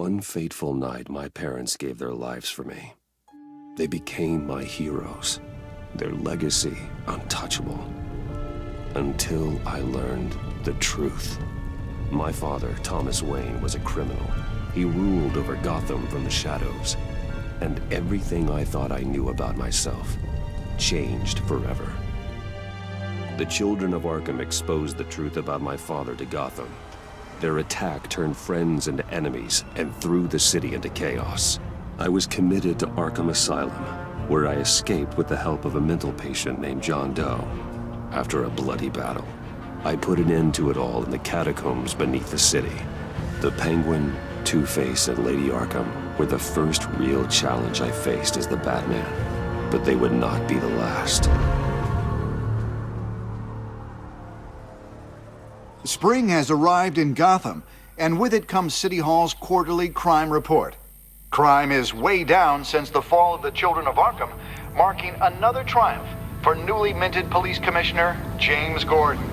one fateful night, my parents gave their lives for me. They became my heroes, their legacy untouchable. Until I learned the truth. My father, Thomas Wayne, was a criminal. He ruled over Gotham from the shadows. And everything I thought I knew about myself changed forever. The children of Arkham exposed the truth about my father to Gotham. Their attack turned friends into enemies and threw the city into chaos. I was committed to Arkham Asylum, where I escaped with the help of a mental patient named John Doe. After a bloody battle, I put an end to it all in the catacombs beneath the city. The Penguin, Two-Face, and Lady Arkham were the first real challenge I faced as the Batman, but they would not be the last. Spring has arrived in Gotham, and with it comes City Hall's quarterly crime report. Crime is way down since the fall of the Children of Arkham, marking another triumph for newly minted Police Commissioner James Gordon.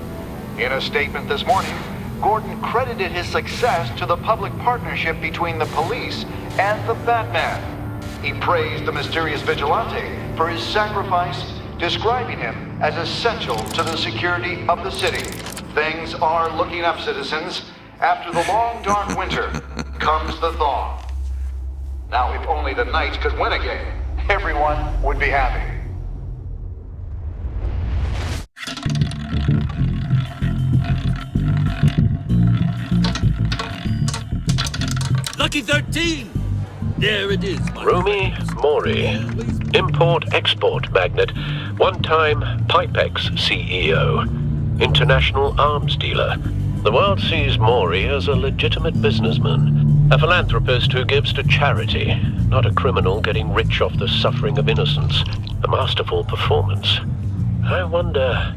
In a statement this morning, Gordon credited his success to the public partnership between the police and the Batman. He praised the mysterious vigilante for his sacrifice, describing him as essential to the security of the city. Things are looking up, citizens. After the long, dark winter comes the thaw. Now, if only the Knights could win again, everyone would be happy. Lucky 13! There it is, my Rumi Mori, import-export magnate, one-time Pipex CEO, international arms dealer. The world sees Mori as a legitimate businessman, a philanthropist who gives to charity, not a criminal getting rich off the suffering of innocence. A masterful performance. I wonder,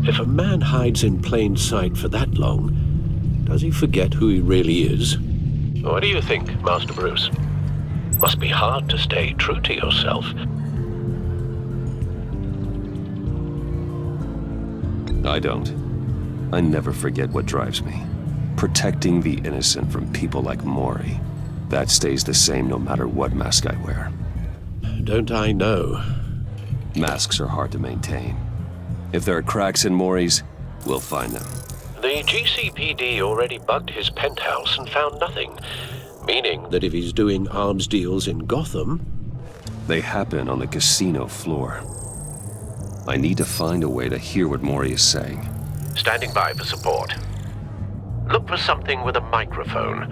if a man hides in plain sight for that long, does he forget who he really is? What do you think, Master Bruce? Must be hard to stay true to yourself. I don't. I never forget what drives me. Protecting the innocent from people like Mori. That stays the same no matter what mask I wear. Don't I know? Masks are hard to maintain. If there are cracks in Mori's, we'll find them. The GCPD already bugged his penthouse and found nothing. Meaning that if he's doing arms deals in Gotham... They happen on the casino floor. I need to find a way to hear what Mori is saying. Standing by for support. Look for something with a microphone.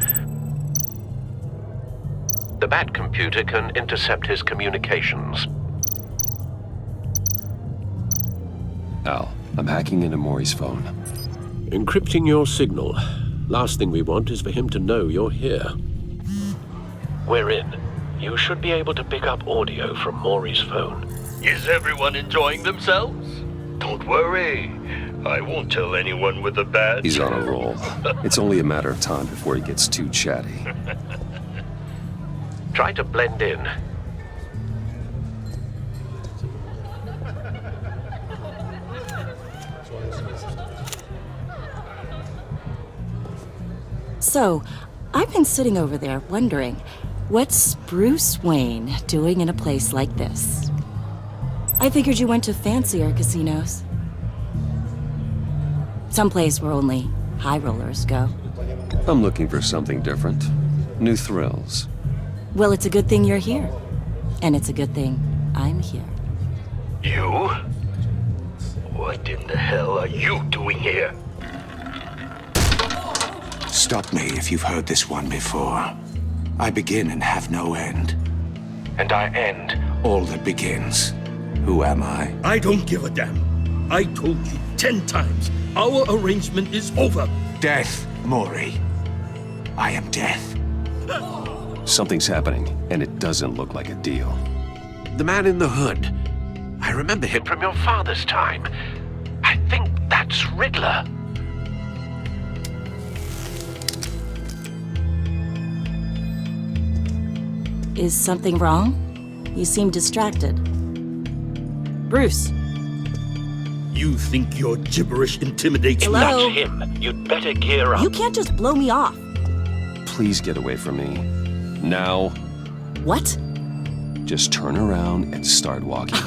The Bat computer can intercept his communications. Al, I'm hacking into Mori's phone. Encrypting your signal. Last thing we want is for him to know you're here. We're in. You should be able to pick up audio from Mori's phone. Is everyone enjoying themselves? Don't worry. I won't tell anyone with a badge. He's on a roll. It's only a matter of time before he gets too chatty. Try to blend in. So, I've been sitting over there wondering, what's Bruce Wayne doing in a place like this? I figured you went to fancier casinos. Someplace where only high rollers go. I'm looking for something different. New thrills. Well, it's a good thing you're here. And it's a good thing I'm here. You? What in the hell are you doing here? Stop me if you've heard this one before. I begin and have no end. And I end all that begins. Who am I? I don't give a damn. I told you 10 times. Our arrangement is over. Death, Mori. I am death. Something's happening, and it doesn't look like a deal. The man in the hood. I remember him from your father's time. I think that's Riddler. Is something wrong? You seem distracted. Bruce. You think your gibberish intimidates me? Hello? That's him. You'd better gear up. You can't just blow me off. Please get away from me. Now, What? just turn around and start walking.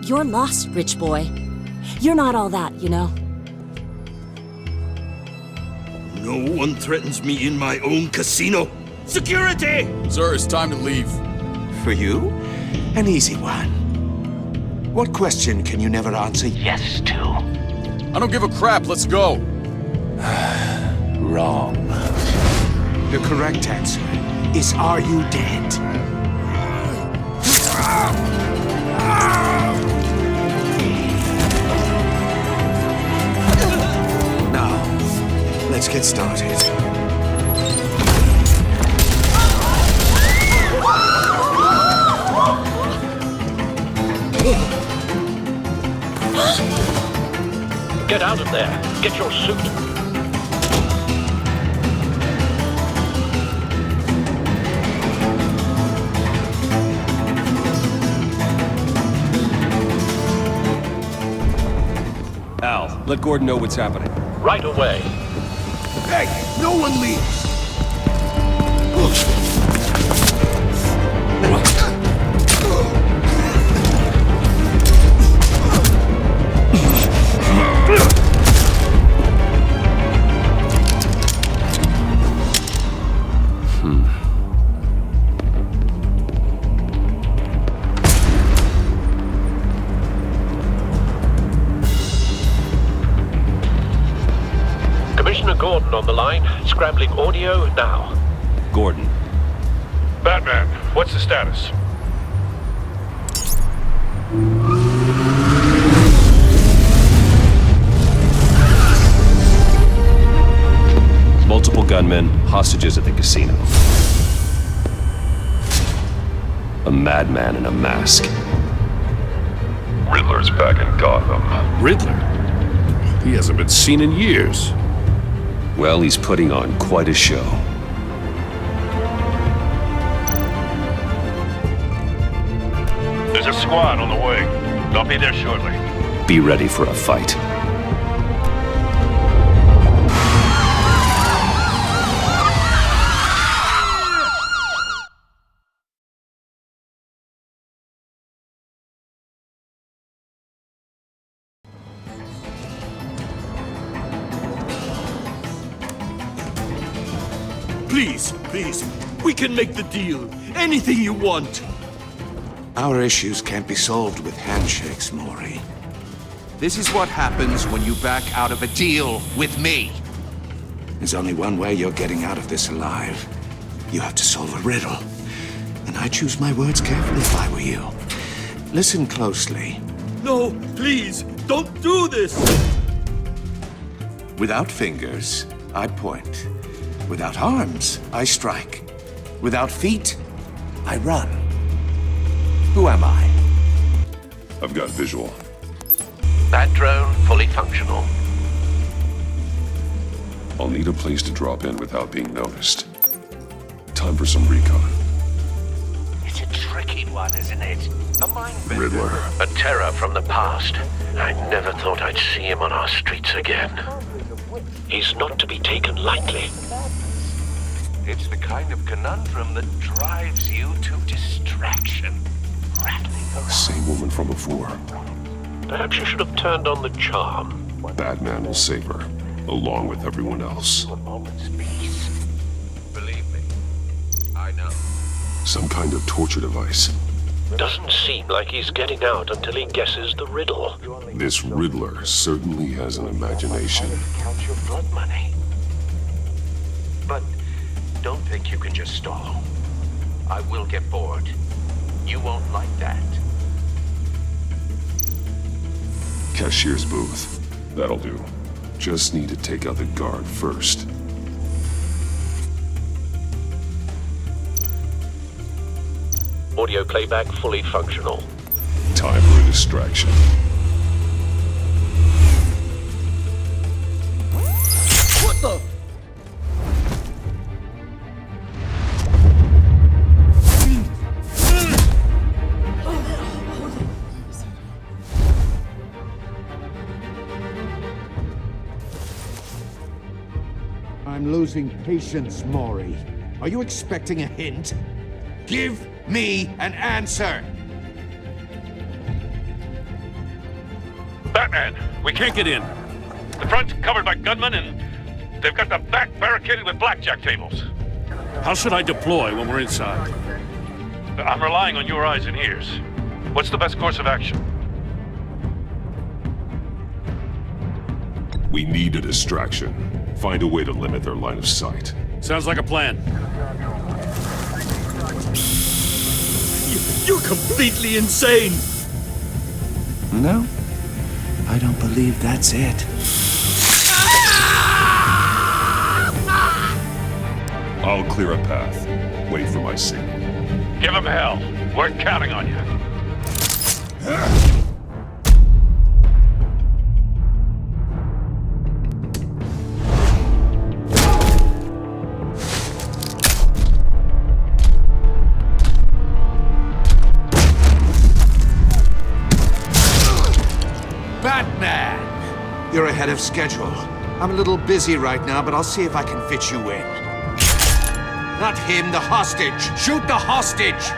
You're lost, rich boy. You're not all that, you know. No one threatens me in my own casino. Security! Sir, it's time to leave. For you, an easy one. What question can you never answer yes to? I don't give a crap, let's go. Wrong. The correct answer is, are you dead? Now, let's get started. Get out of there. Get your suit. Al, let Gordon know what's happening. Right away. Hey, no one leaves! Commissioner Gordon on the line. Scrambling audio now. Gordon, Batman, what's the status? multiple gunmen, hostages at the casino. A madman in a mask. Riddler's back in Gotham. Riddler? He hasn't been seen in years. Well, he's putting on quite a show. There's a squad on the way. They'll be there shortly. Be ready for a fight. Please, please, we can make the deal. Anything you want. Our issues can't be solved with handshakes, Maury. This is what happens when you back out of a deal with me. There's only one way you're getting out of this alive. You have to solve a riddle. And I choose my words carefully if I were you. Listen closely. No, please, don't do this! Without fingers, I point. Without arms, I strike. Without feet, I run. Who am I? I've got visual. That drone fully functional. I'll need a place to drop in without being noticed. Time for some recon. It's a tricky one, isn't it? A mind bender. Riddler. A terror from the past. I never thought I'd see him on our streets again. He's not to be taken lightly. It's the kind of conundrum that drives you to distraction. Rattling around. Same woman from before. Perhaps you should have turned on the charm. Batman will save her, along with everyone else. A moment's peace. Believe me, I know. Some kind of torture device. Doesn't seem like he's getting out until he guesses the riddle. This Riddler certainly has an imagination. Count your blood money. But don't think you can just stall. I will get bored. You won't like that. Cashier's booth. That'll do. Just need to take out the guard first. Audio playback fully functional. Time for a distraction. What the? I'm losing patience, Maury. Are you expecting a hint? Give me an answer! Batman, we can't get in. The front's covered by gunmen, and they've got the back barricaded with blackjack tables. How should I deploy when we're inside? I'm relying on your eyes and ears. What's the best course of action? We need a distraction. Find a way to limit their line of sight. Sounds like a plan. You're completely insane! No, I don't believe that's it. I'll clear a path. Wait for my signal. Give them hell. We're counting on you. Batman! You're ahead of schedule. I'm a little busy right now, but I'll see if I can fit you in. Not him, the hostage! Shoot the hostage!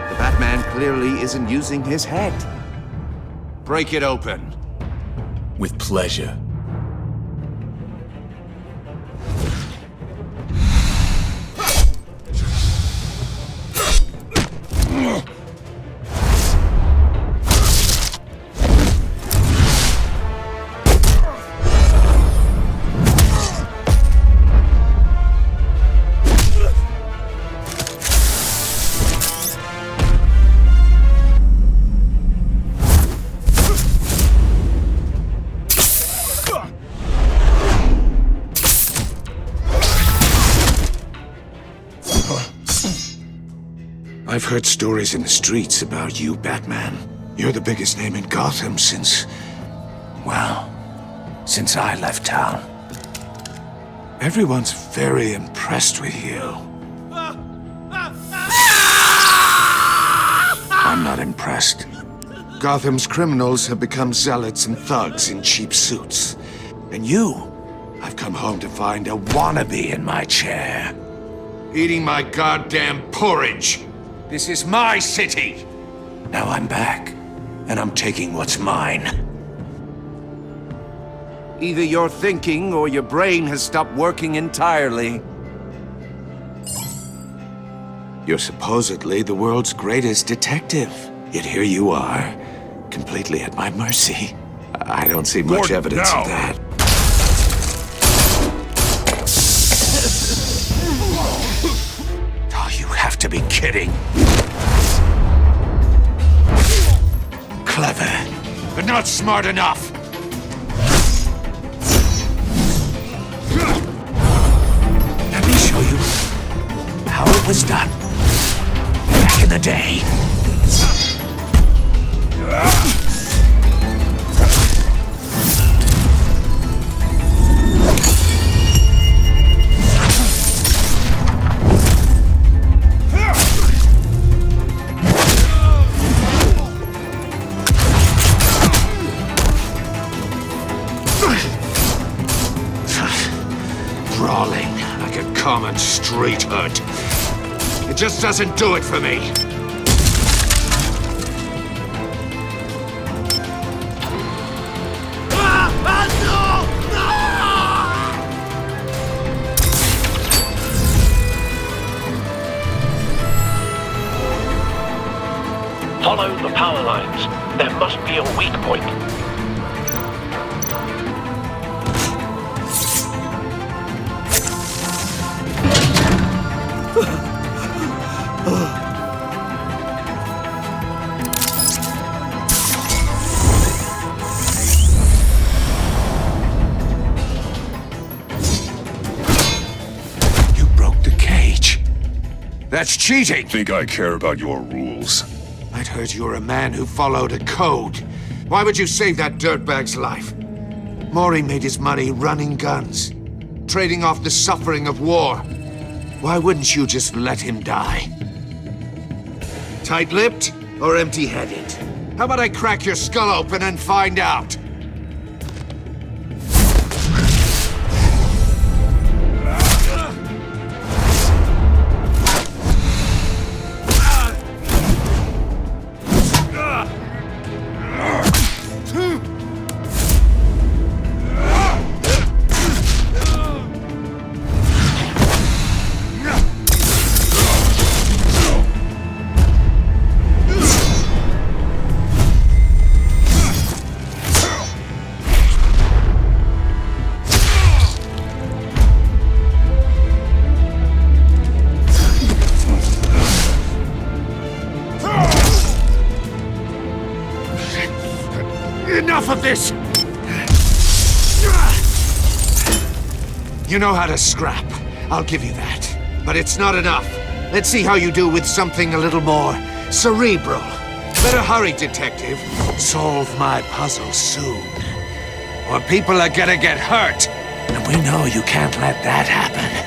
The Batman clearly isn't using his head. Break it open. With pleasure. I've heard stories in the streets about you, Batman. You're the biggest name in Gotham since... well, since I left town. Everyone's very impressed with you. I'm not impressed. Gotham's criminals have become zealots and thugs in cheap suits. And you, I've come home to find a wannabe in my chair. Eating my goddamn porridge. This is my city! Now I'm back, and I'm taking what's mine. Either you're thinking, or your brain has stopped working entirely. You're supposedly the world's greatest detective. Yet here you are, completely at my mercy. I don't see much evidence of that. Oh, you have to be kidding. Clever, but not smart enough. Let me show you how it was done back in the day. Brawling like a common street hood. It just doesn't do it for me. Follow the power lines. There must be a weak point. You broke the cage. That's cheating! Think I care about your rules? I'd heard you were a man who followed a code. Why would you save that dirtbag's life? Maury made his money running guns, trading off the suffering of war. Why wouldn't you just let him die? Tight-lipped or empty-headed? How about I crack your skull open and find out? Enough of this! You know how to scrap. I'll give you that. But it's not enough. Let's see how you do with something a little more cerebral. Better hurry, detective. Solve my puzzle soon. Or people are gonna get hurt. And we know you can't let that happen.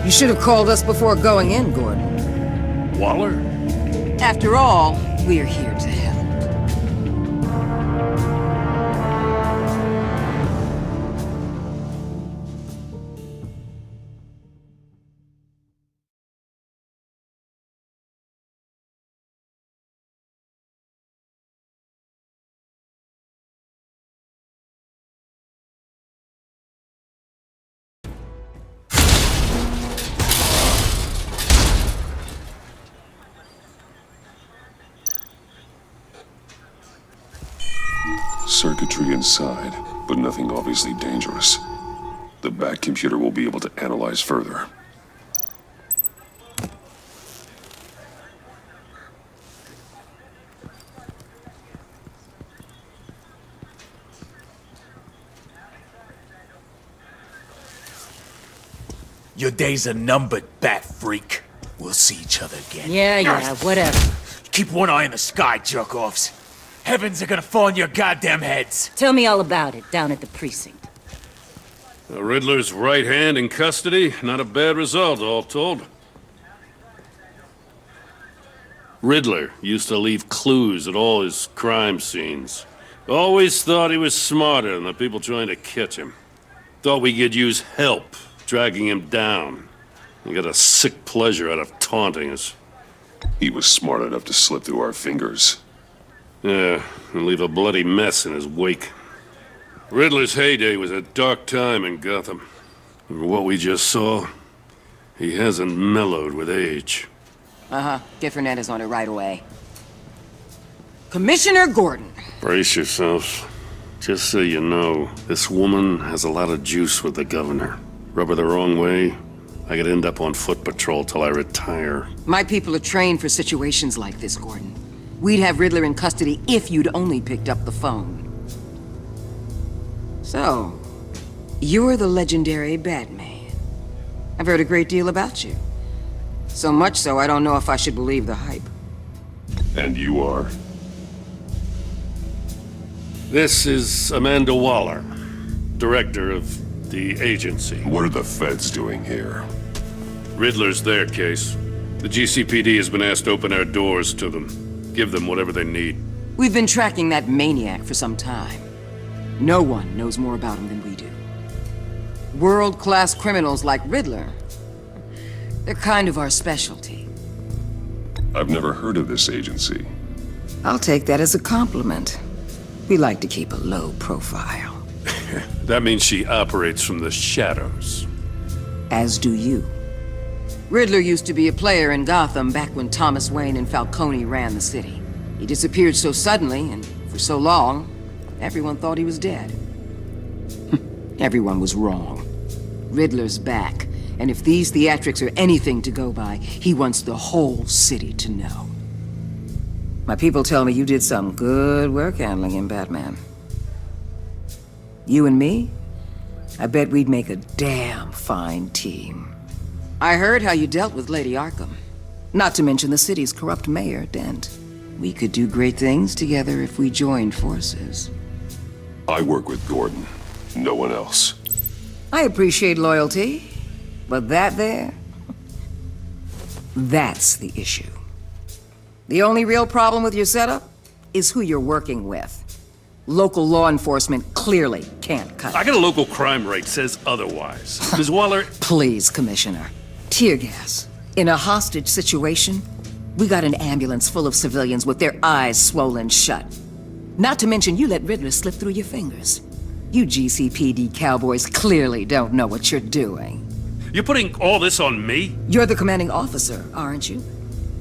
You should have called us before going in, Gordon. Waller? After all, we're here to help. Circuitry inside, but nothing obviously dangerous. The back computer will be able to analyze further. Your days are numbered, bat freak. We'll see each other again. Yeah, whatever. Keep one eye in the sky, jerk-offs. Heavens are gonna fall on your goddamn heads. Tell me all about it down at the precinct. The Riddler's right hand in custody. Not a bad result, all told. Riddler used to leave clues at all his crime scenes. Always thought he was smarter than the people trying to catch him. Thought we could use help, dragging him down. He got a sick pleasure out of taunting us. He was smart enough to slip through our fingers. Yeah, and leave a bloody mess in his wake. Riddler's heyday was a dark time in Gotham. And what we just saw, he hasn't mellowed with age. Get Fernandez on it right away. Commissioner Gordon. Brace yourselves. Just so you know, this woman has a lot of juice with the governor. Rub her the wrong way, I could end up on foot patrol till I retire. My people are trained for situations like this, Gordon. We'd have Riddler in custody if you'd only picked up the phone. So, you're the legendary Batman. I've heard a great deal about you. So much so, I don't know if I should believe the hype. And you are? This is Amanda Waller, director of the agency. What are the feds doing here? Riddler's their case. The GCPD has been asked to open our doors to them. Give them whatever they need. We've been tracking that maniac for some time. No one knows more about him than we do. World-class criminals like Riddler. They're kind of our specialty. I've never heard of this agency. I'll take that as a compliment. We like to keep a low profile. That means she operates from the shadows. As do you. Riddler used to be a player in Gotham back when Thomas Wayne and Falcone ran the city. He disappeared so suddenly and for so long, everyone thought he was dead. Everyone was wrong. Riddler's back, and if these theatrics are anything to go by, he wants the whole city to know. My people tell me you did some good work handling him, Batman. You and me? I bet we'd make a damn fine team. I heard how you dealt with Lady Arkham. Not to mention the city's corrupt mayor, Dent. We could do great things together if we joined forces. I work with Gordon, no one else. I appreciate loyalty, but that there, that's the issue. The only real problem with your setup is who you're working with. Local law enforcement clearly can't cut it. I got a local crime rate says otherwise. Ms. Waller... Please, Commissioner. Tear gas. In a hostage situation, we got an ambulance full of civilians with their eyes swollen shut. Not to mention you let Riddler slip through your fingers. You GCPD cowboys clearly don't know what you're doing. You're putting all this on me? You're the commanding officer, aren't you?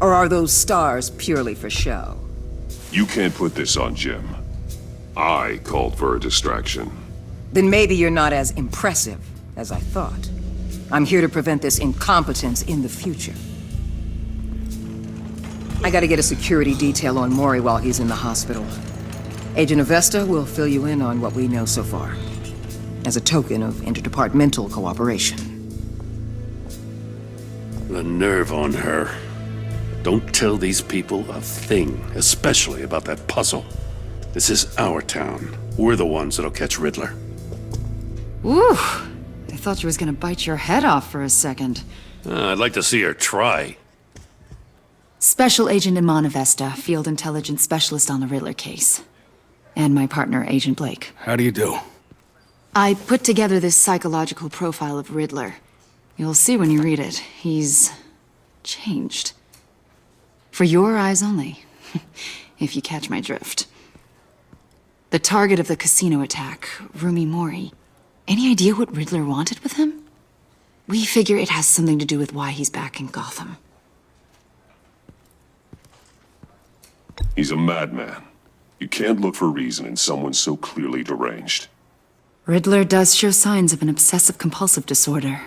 Or are those stars purely for show? You can't put this on Jim. I called for a distraction. Then maybe you're not as impressive as I thought. I'm here to prevent this incompetence in the future. I gotta get a security detail on Mori while he's in the hospital. Agent Avesta will fill you in on what we know so far, as a token of interdepartmental cooperation. The nerve on her. Don't tell these people a thing, especially about that puzzle. This is our town. We're the ones that'll catch Riddler. Ooh, I thought she was gonna bite your head off for a second. I'd like to see her try. Special Agent Iman Avesta, Field Intelligence Specialist on the Riddler case. And my partner, Agent Blake. How do you do? I put together this psychological profile of Riddler. You'll see when you read it. He's changed. For your eyes only, if you catch my drift. The target of the casino attack, Rumi Mori. Any idea what Riddler wanted with him? We figure it has something to do with why he's back in Gotham. He's a madman. You can't look for reason in someone so clearly deranged. Riddler does show signs of an obsessive-compulsive disorder,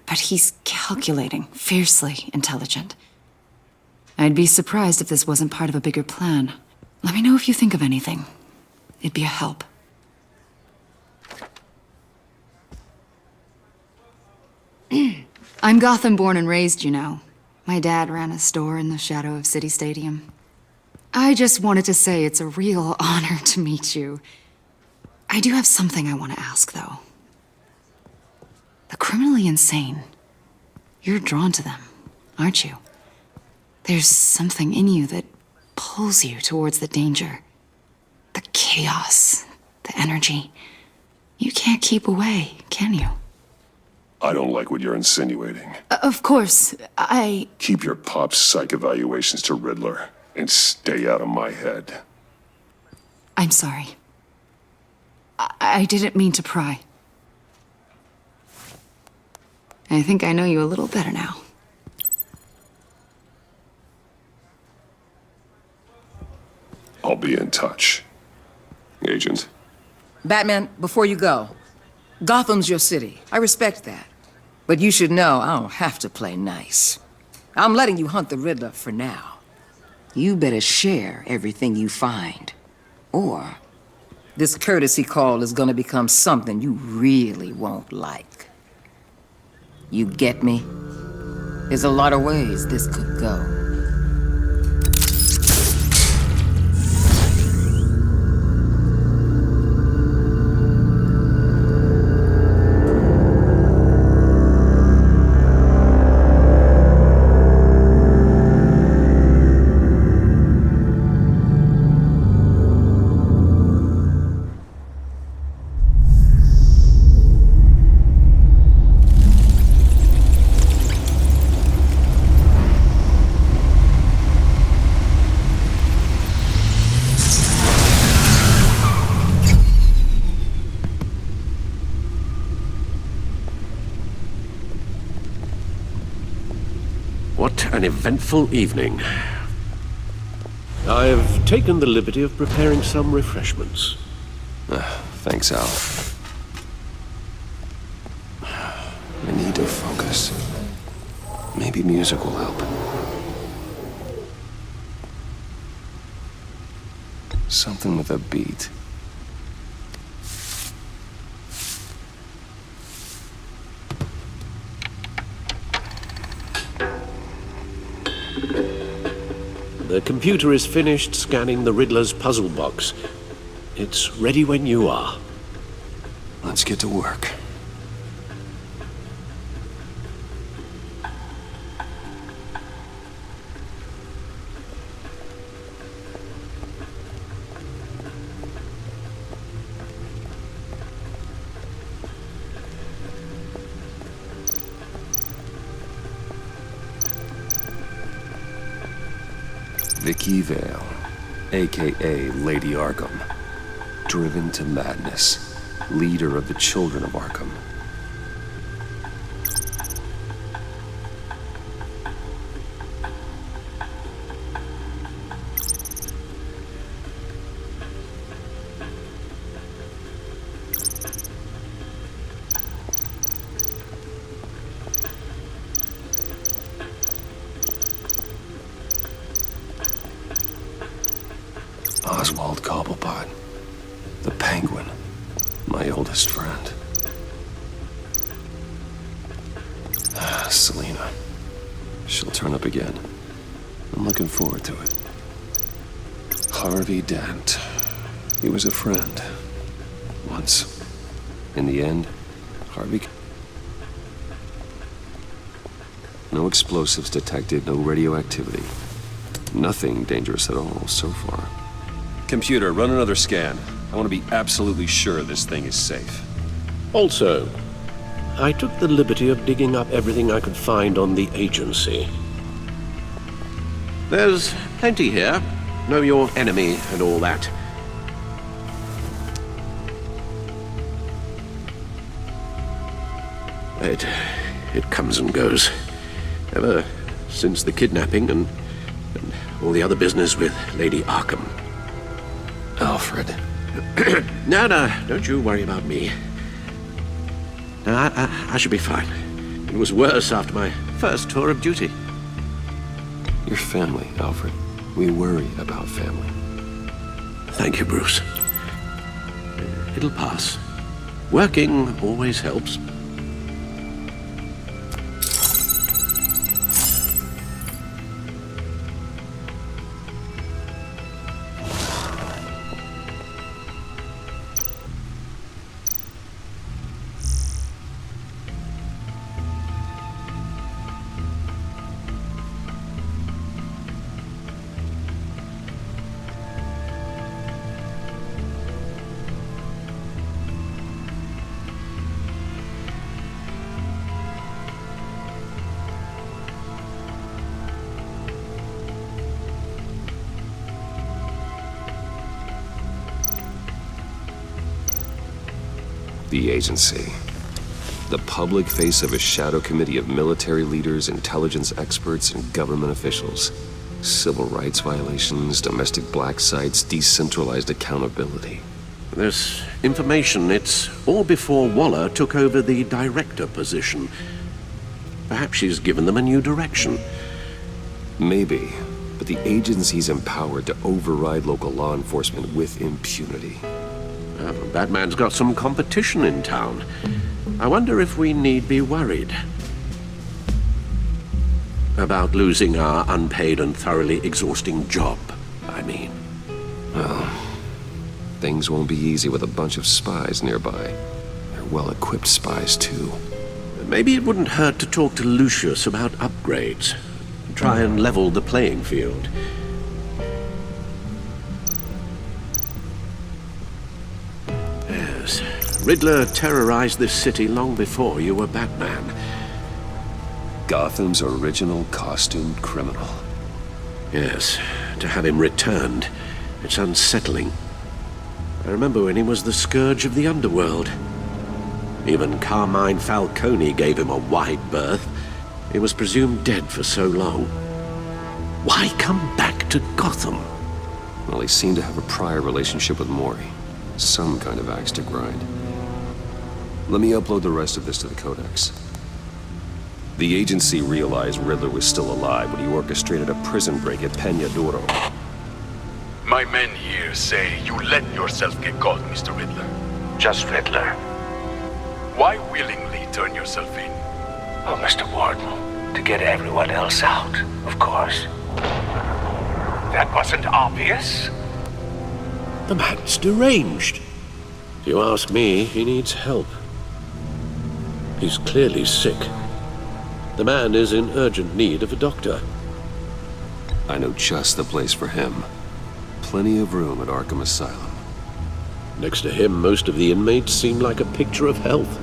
but he's calculating, fiercely intelligent. I'd be surprised if this wasn't part of a bigger plan. Let me know if you think of anything. It'd be a help. I'm Gotham born and raised, you know. My dad ran a store in the shadow of City Stadium. I just wanted to say it's a real honor to meet you. I do have something I want to ask, though. The criminally insane. You're drawn to them, aren't you? There's something in you that pulls you towards the danger. The chaos, the energy. You can't keep away, can you? I don't like what you're insinuating. Of course, Keep your pop psych evaluations to Riddler, and stay out of my head. I'm sorry. I didn't mean to pry. I think I know you a little better now. I'll be in touch. Agent. Batman, before you go, Gotham's your city. I respect that. But you should know I don't have to play nice. I'm letting you hunt the Riddler for now. You better share everything you find. Or this courtesy call is gonna become something you really won't like. You get me? There's a lot of ways this could go. What an eventful evening. I've taken the liberty of preparing some refreshments. Thanks, Al. I need to focus. Maybe music will help. Something with a beat. The computer is finished scanning the Riddler's puzzle box. It's ready when you are. Let's get to work. Vicky Vale, a.k.a. Lady Arkham. Driven to madness. Leader of the Children of Arkham. Oswald Cobblepot, the Penguin, my oldest friend. Selena. She'll turn up again. I'm looking forward to it. Harvey Dent. He was a friend. Once. In the end, Harvey... No explosives detected, no radioactivity. Nothing dangerous at all so far. Computer, run another scan. I want to be absolutely sure this thing is safe. Also, I took the liberty of digging up everything I could find on the agency. There's plenty here. Know your enemy and all that. It comes and goes. Ever since the kidnapping and all the other business with Lady Arkham. Alfred. No, don't you worry about me. No, I should be fine. It was worse after my first tour of duty. Your family, Alfred. We worry about family. Thank you, Bruce. It'll pass. Working always helps. The agency. The public face of a shadow committee of military leaders, intelligence experts, and government officials. Civil rights violations, domestic black sites, decentralized accountability. This information, it's all before Waller took over the director position. Perhaps she's given them a new direction. Maybe, but the agency's empowered to override local law enforcement with impunity. Batman's got some competition in town. I wonder if we need be worried about losing our unpaid and thoroughly exhausting job, I mean. Well, things won't be easy with a bunch of spies nearby. They're well-equipped spies, too. Maybe it wouldn't hurt to talk to Lucius about upgrades. Try and level the playing field. Yes, Riddler terrorized this city long before you were Batman. Gotham's original costumed criminal. Yes, to have him returned, it's unsettling. I remember when he was the scourge of the underworld. Even Carmine Falcone gave him a wide berth. He was presumed dead for so long. Why come back to Gotham? Well, he seemed to have a prior relationship with Mori. Some kind of axe to grind. Let me upload the rest of this to the Codex. The agency realized Riddler was still alive when he orchestrated a prison break at Peña Duro. My men here say you let yourself get caught, Mr. Riddler. Just Riddler. Why willingly turn yourself in? Oh, Mr. Warden, to get everyone else out, of course. That wasn't obvious? The man's deranged. If you ask me, he needs help. He's clearly sick. The man is in urgent need of a doctor. I know just the place for him. Plenty of room at Arkham Asylum. Next to him, most of the inmates seem like a picture of health.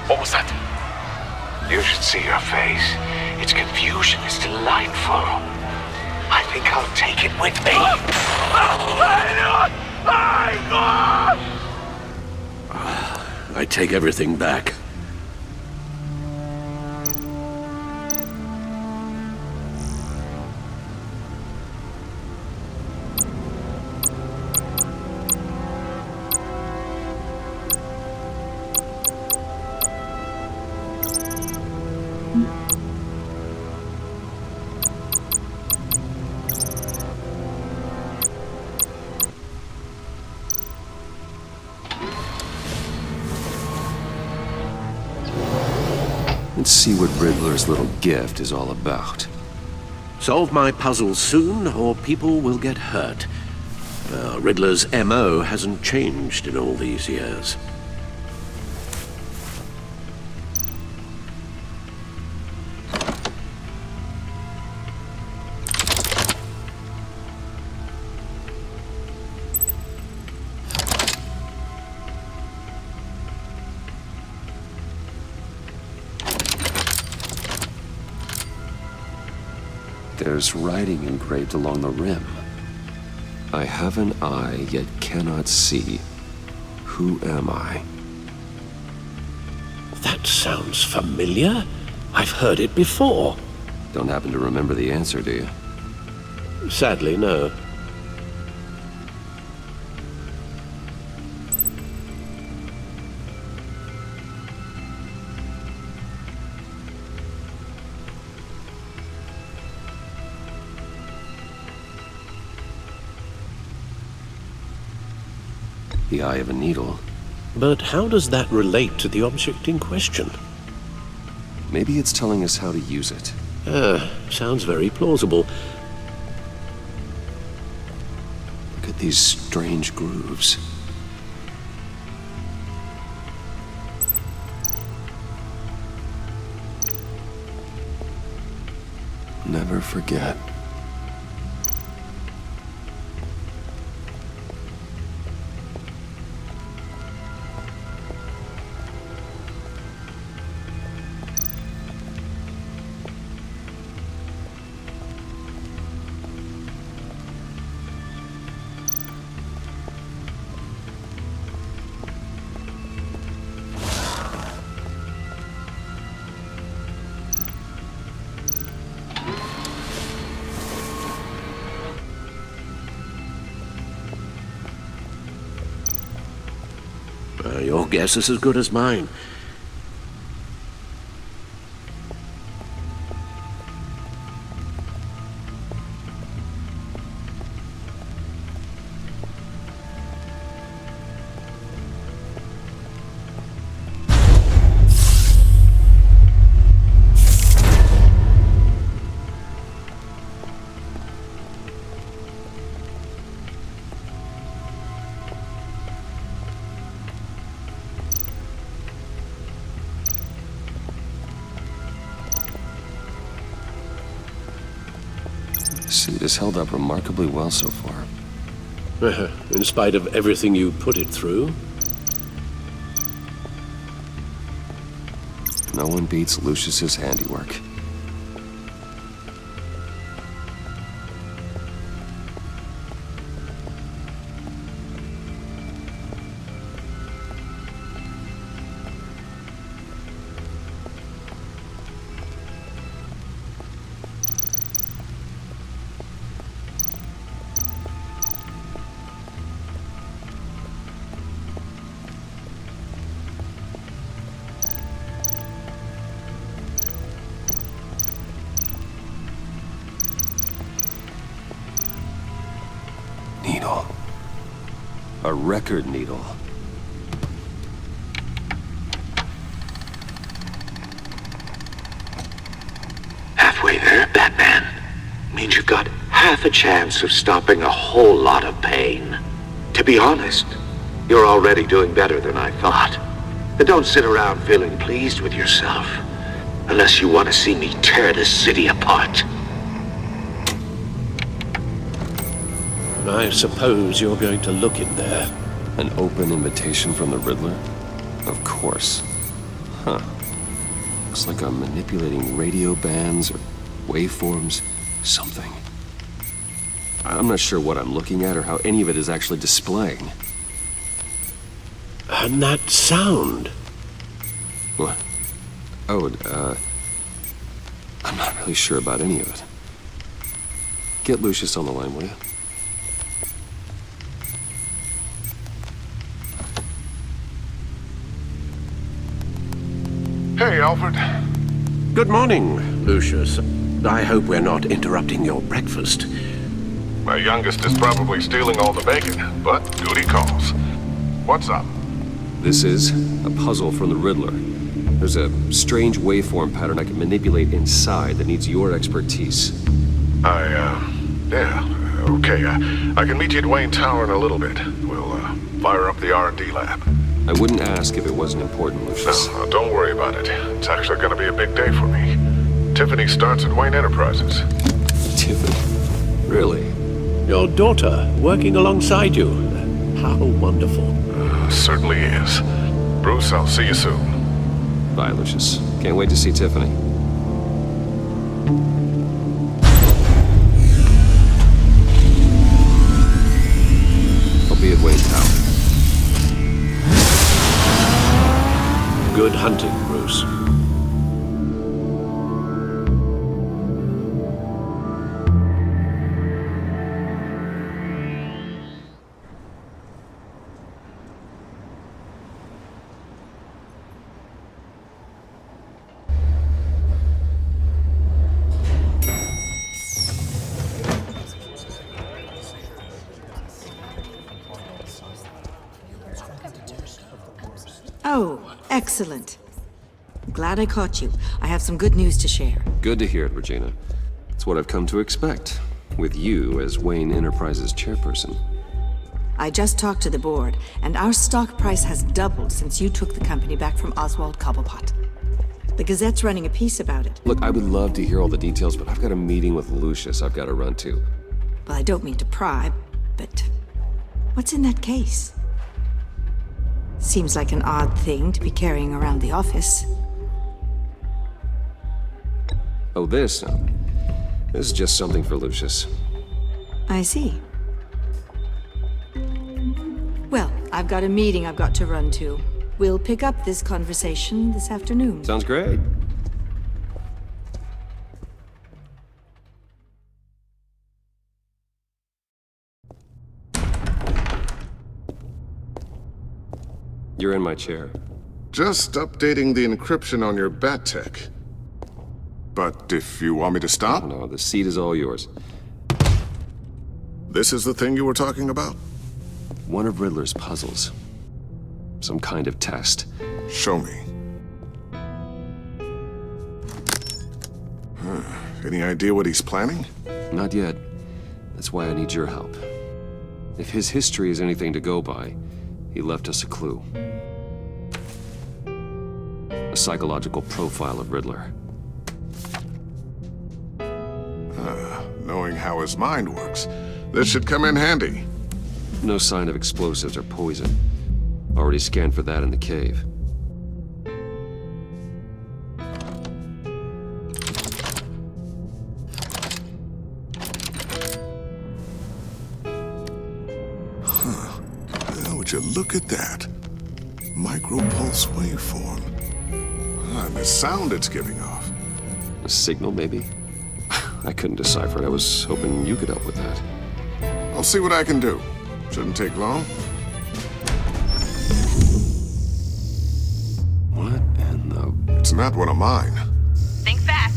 What was that? You should see her face. Its confusion is delightful. I think I'll take it with me. I take everything back. Let's see what Riddler's little gift is all about. Solve my puzzles soon, or people will get hurt. Riddler's MO hasn't changed in all these years. There's writing engraved along the rim. I have an eye, yet cannot see. Who am I? That sounds familiar. I've heard it before. Don't happen to remember the answer, do you? Sadly, no. The eye of a needle. But how does that relate to the object in question? Maybe it's telling us how to use it. Sounds very plausible. Look at these strange grooves. Never forget. Your guess is as good as mine. The suit has held up remarkably well so far. In spite of everything you put it through? No one beats Lucius's handiwork. record needle. Halfway there, Batman. Means you've got half a chance of stopping a whole lot of pain. To be honest, you're already doing better than I thought. But don't sit around feeling pleased with yourself, unless you want to see me tear this city apart. I suppose you're going to look in there. An open invitation from the Riddler? Of course. Huh. Looks like I'm manipulating radio bands or waveforms. Something. I'm not sure what I'm looking at or how any of it is actually displaying. And that sound? What? Oh, I'm not really sure about any of it. Get Lucius on the line, will you? Hey, Alfred. Good morning, Lucius. I hope we're not interrupting your breakfast. My youngest is probably stealing all the bacon, but duty calls. What's up? This is a puzzle from the Riddler. There's a strange waveform pattern I can manipulate inside that needs your expertise. Yeah, okay. I can meet you at Wayne Tower in a little bit. We'll, fire up the R&D lab. I wouldn't ask if it wasn't important, Lucius. No, don't worry about it. It's actually gonna be a big day for me. Tiffany starts at Wayne Enterprises. Tiffany? Really? Your daughter, working alongside you. How wonderful. Certainly is. Bruce, I'll see you soon. Bye, Lucius. Can't wait to see Tiffany. I'll be at Wayne Tower. Good hunting, Bruce. Oh, excellent. Glad I caught you. I have some good news to share. Good to hear it, Regina. It's what I've come to expect, with you as Wayne Enterprises chairperson. I just talked to the board, and our stock price has doubled since you took the company back from Oswald Cobblepot. The Gazette's running a piece about it. Look, I would love to hear all the details, but I've got a meeting with Lucius I've got to run to. Well, I don't mean to pry, but what's in that case? Seems like an odd thing to be carrying around the office. Oh, this? This is just something for Lucius. I see. Well, I've got a meeting I've got to run to. We'll pick up this conversation this afternoon. Sounds great. You're in my chair. Just updating the encryption on your bat tech. But if you want me to stop? No, the seat is all yours. This is the thing you were talking about? One of Riddler's puzzles. Some kind of test. Show me. Any idea what he's planning? Not yet. That's why I need your help. If his history is anything to go by, he left us a clue. A psychological profile of Riddler. Knowing how his mind works, this should come in handy. No sign of explosives or poison. Already scanned for that in the cave. Would you look at that? Micropulse waveform. And the sound it's giving off. A signal, maybe? I couldn't decipher it. I was hoping you could help with that. I'll see what I can do. Shouldn't take long. What in the... It's not one of mine. Think fast.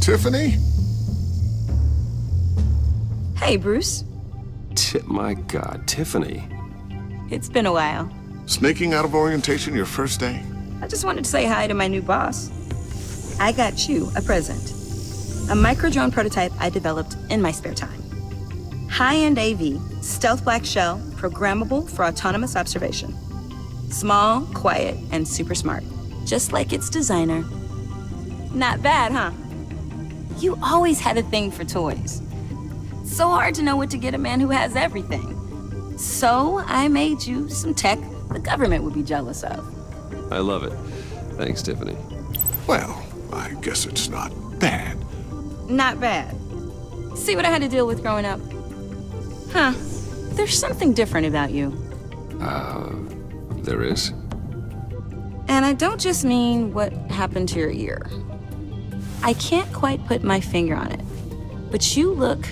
Tiffany? Hey, Bruce. My God, Tiffany. It's been a while. Sneaking out of orientation your first day? I just wanted to say hi to my new boss. I got you a present. A micro-drone prototype I developed in my spare time. High-end AV, stealth black shell, programmable for autonomous observation. Small, quiet, and super smart. Just like its designer. Not bad, huh? You always had a thing for toys. So hard to know what to get a man who has everything. So I made you some tech the government would be jealous of. I love it. Thanks, Tiffany. Well, I guess it's not bad. Not bad. See what I had to deal with growing up? Huh. There's something different about you. There is? And I don't just mean what happened to your ear. I can't quite put my finger on it. But you look...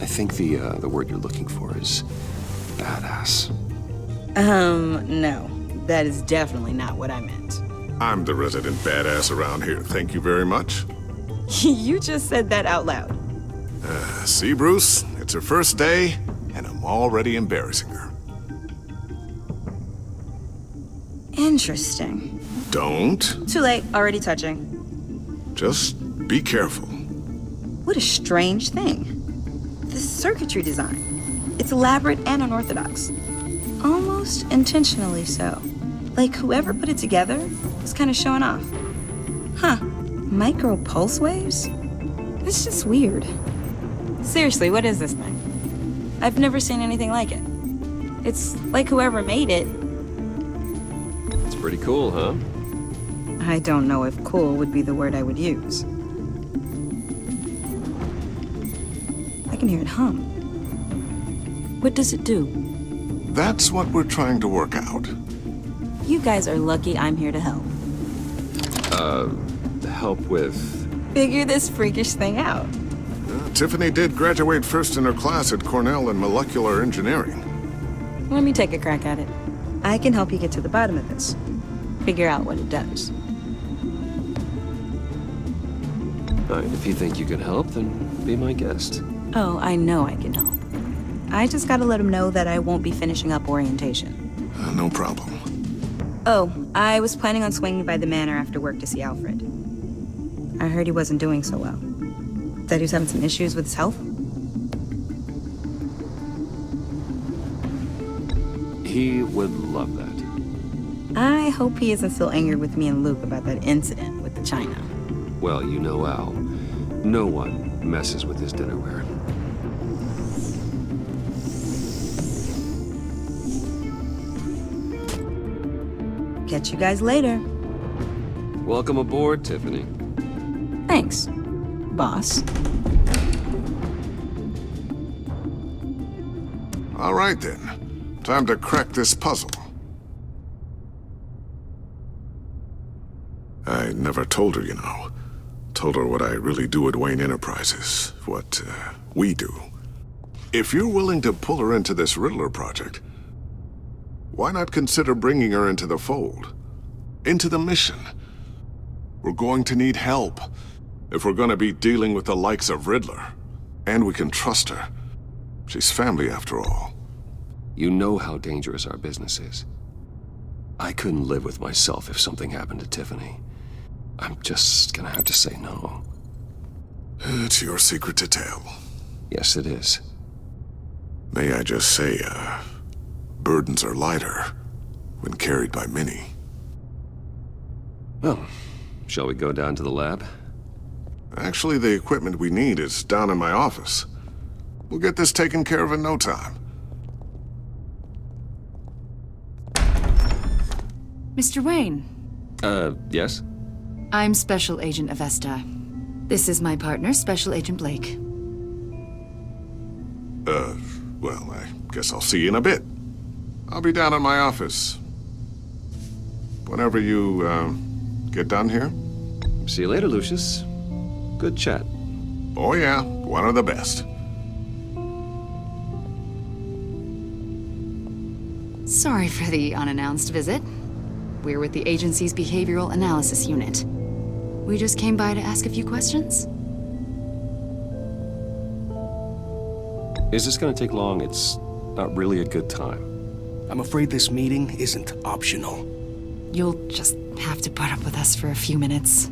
I think the word you're looking for is badass. No. That is definitely not what I meant. I'm the resident badass around here. Thank you very much. You just said that out loud. See, Bruce? It's her first day, and I'm already embarrassing her. Interesting. Don't. Too late. Already touching. Just be careful. What a strange thing. The circuitry design. It's elaborate and unorthodox. Almost intentionally so. Like whoever put it together was kind of showing off. Huh. Micro pulse waves? It's just weird. Seriously, what is this thing? I've never seen anything like it. It's like whoever made it. It's pretty cool, huh? I don't know if cool would be the word I would use. I can hear it hum. What does it do? That's what we're trying to work out. You guys are lucky I'm here to help. Help with... Figure this freakish thing out. Tiffany did graduate first in her class at Cornell in molecular engineering. Let me take a crack at it. I can help you get to the bottom of this. Figure out what it does. All right, if you think you can help, then be my guest. Oh, I know I can help. I just gotta let him know that I won't be finishing up orientation. No problem. Oh, I was planning on swinging by the manor after work to see Alfred. I heard he wasn't doing so well. That he was having some issues with his health? He would love that. I hope he isn't still angered with me and Luke about that incident with the china. Well, you know Al. No one messes with his dinnerware. Catch you guys later. Welcome aboard, Tiffany. Thanks, boss. All right, then. Time to crack this puzzle. I never told her, you know. Told her what I really do at Wayne Enterprises. What, we do. If you're willing to pull her into this Riddler project, why not consider bringing her into the fold? Into the mission? We're going to need help if we're going to be dealing with the likes of Riddler. And we can trust her. She's family after all. You know how dangerous our business is. I couldn't live with myself if something happened to Tiffany. I'm just gonna have to say no. It's your secret to tell. Yes, it is. May I just say, burdens are lighter when carried by many. Well, shall we go down to the lab? Actually, the equipment we need is down in my office. We'll get this taken care of in no time. Mr. Wayne. Yes? I'm Special Agent Avesta. This is my partner, Special Agent Blake. Well, I guess I'll see you in a bit. I'll be down in my office. Whenever you, get done here. See you later, Lucius. Good chat. Oh yeah, one of the best. Sorry for the unannounced visit. We're with the agency's behavioral analysis unit. We just came by to ask a few questions. Is this gonna take long? It's not really a good time. I'm afraid this meeting isn't optional. You'll just have to put up with us for a few minutes.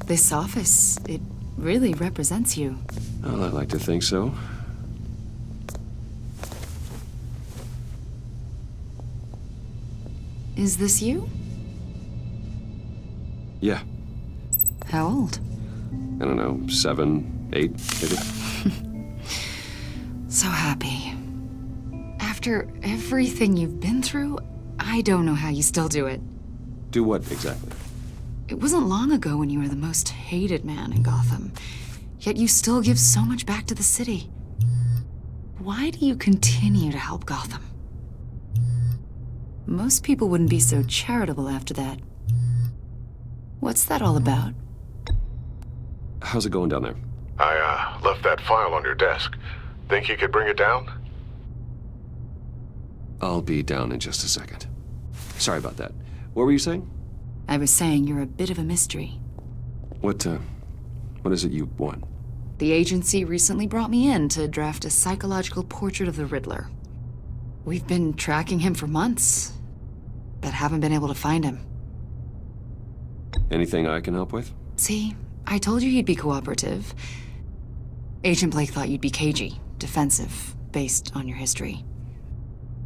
This office, it really represents you. Well, I'd like to think so. Is this you? Yeah. How old? I don't know, 7, 8, maybe? So happy. After everything you've been through, I don't know how you still do it. Do what exactly? It wasn't long ago when you were the most hated man in Gotham, yet you still give so much back to the city. Why do you continue to help Gotham? Most people wouldn't be so charitable after that. What's that all about? How's it going down there? I, left that file on your desk. Think you could bring it down? I'll be down in just a second. Sorry about that. What were you saying? I was saying you're a bit of a mystery. What is it you want? The agency recently brought me in to draft a psychological portrait of the Riddler. We've been tracking him for months, but haven't been able to find him. Anything I can help with? See, I told you you'd be cooperative. Agent Blake thought you'd be cagey, defensive, based on your history.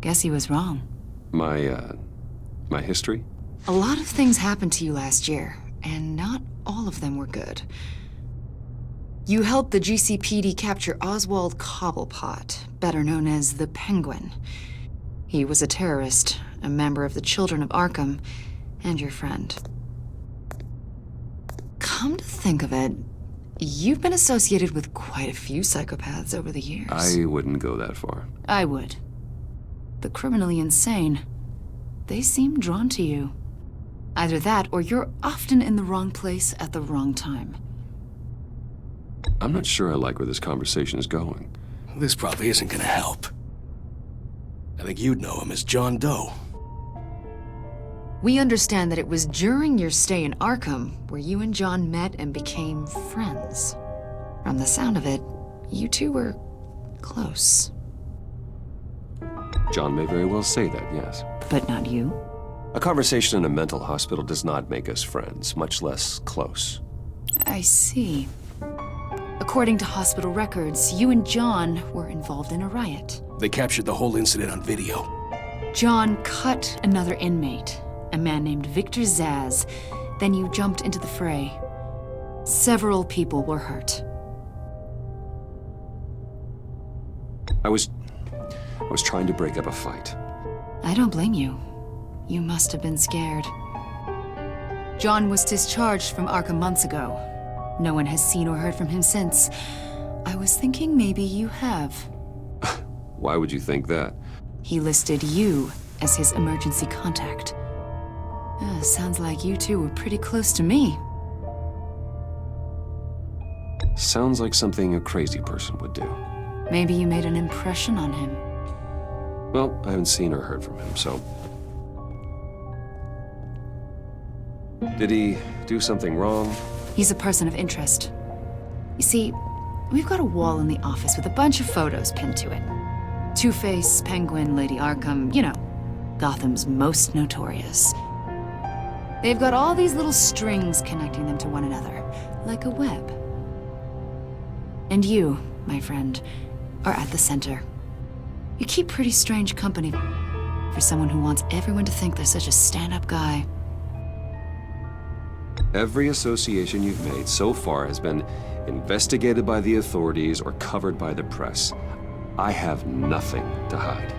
Guess he was wrong. My history? A lot of things happened to you last year, and not all of them were good. You helped the GCPD capture Oswald Cobblepot, better known as the Penguin. He was a terrorist, a member of the Children of Arkham, and your friend. Come to think of it, you've been associated with quite a few psychopaths over the years. I wouldn't go that far. I would. The criminally insane. They seem drawn to you. Either that, or you're often in the wrong place at the wrong time. I'm not sure I like where this conversation is going. This probably isn't gonna help. I think you'd know him as John Doe. We understand that it was during your stay in Arkham where you and John met and became friends. From the sound of it, you two were close. John may very well say that, yes. But not you? A conversation in a mental hospital does not make us friends, much less close. I see. According to hospital records, you and John were involved in a riot. They captured the whole incident on video. John cut another inmate, a man named Victor Zsasz. Then you jumped into the fray. Several people were hurt. I was trying to break up a fight. I don't blame you. You must have been scared. John was discharged from Arkham months ago. No one has seen or heard from him since. I was thinking maybe you have. Why would you think that? He listed you as his emergency contact. Sounds like you two were pretty close to me. Sounds like something a crazy person would do. Maybe you made an impression on him. Well, I haven't seen or heard from him, so... Did he do something wrong? He's a person of interest. You see, we've got a wall in the office with a bunch of photos pinned to it. Two-Face, Penguin, Lady Arkham, you know, Gotham's most notorious. They've got all these little strings connecting them to one another, like a web. And you, my friend, are at the center. You keep pretty strange company for someone who wants everyone to think they're such a stand-up guy. Every association you've made so far has been investigated by the authorities or covered by the press. I have nothing to hide.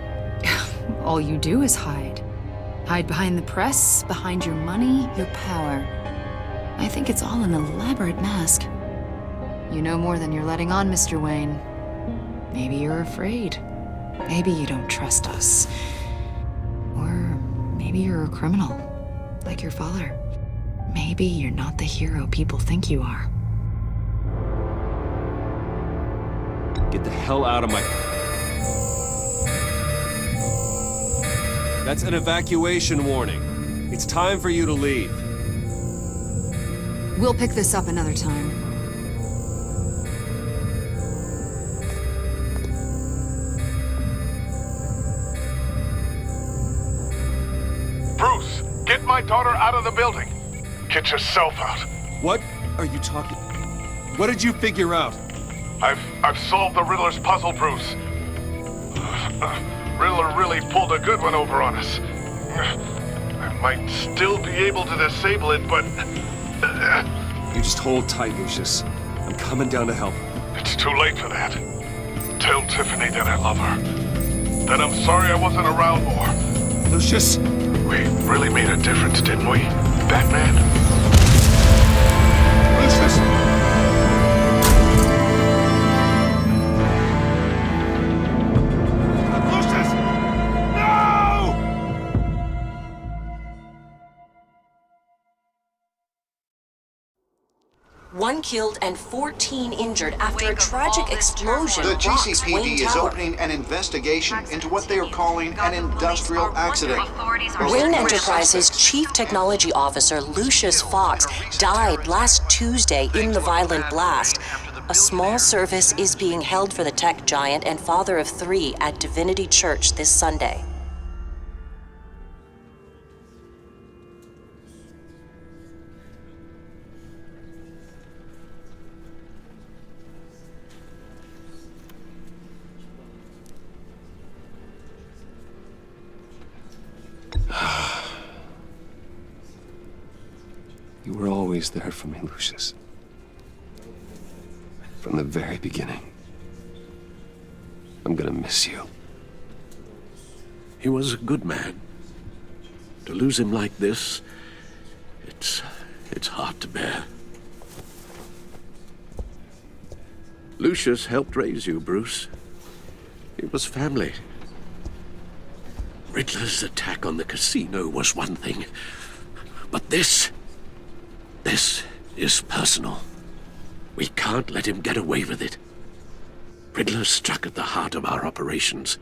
All you do is hide. Hide behind the press, behind your money, your power. I think it's all an elaborate mask. You know more than you're letting on, Mr. Wayne. Maybe you're afraid. Maybe you don't trust us. Or maybe you're a criminal, like your father. maybe you're not the hero people think you are. Get the hell out of my... That's an evacuation warning. It's time for you to leave. We'll pick this up another time. Bruce, get my daughter out of the building. Get yourself out. What are you talking... What did you figure out? I've solved the Riddler's puzzle, Bruce. Riddler really pulled a good one over on us. I might still be able to disable it, but... You just hold tight, Lucius. I'm coming down to help. It's too late for that. Tell Tiffany that I love her. That I'm sorry I wasn't around more. Lucius! We really made a difference, didn't we, Batman? Lucius! One killed and 14 injured after a tragic explosion. The rocks GCPD Wayne is Tower. opening an investigation into what they are calling an industrial accident. Wayne Enterprises' chief technology officer, Lucius Fox, died last Tuesday in the violent blast. A small service is being held for the tech giant and father of 3 at Divinity Church this Sunday. You were always there for me, Lucius. From the very beginning. I'm gonna miss you. He was a good man. To lose him like this, it's hard to bear. Lucius helped raise you, Bruce. It was family. Riddler's attack on the casino was one thing, but this is personal. We can't let him get away with it. Riddler struck at the heart of our operations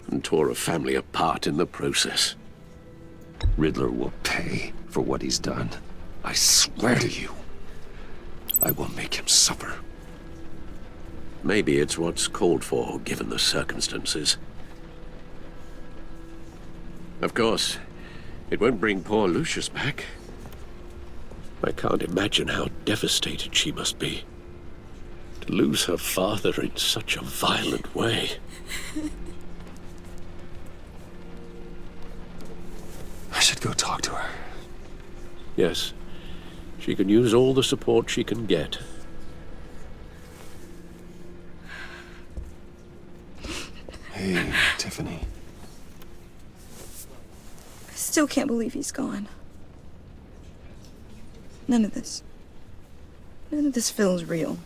and tore a family apart in the process. Riddler will pay for what he's done. I swear to you. I will make him suffer. Maybe it's what's called for, given the circumstances. Of course, it won't bring poor Lucius back. I can't imagine how devastated she must be. To lose her father in such a violent way. I should go talk to her. Yes, she can use all the support she can get. Hey, Tiffany. I still can't believe he's gone. None of this feels real.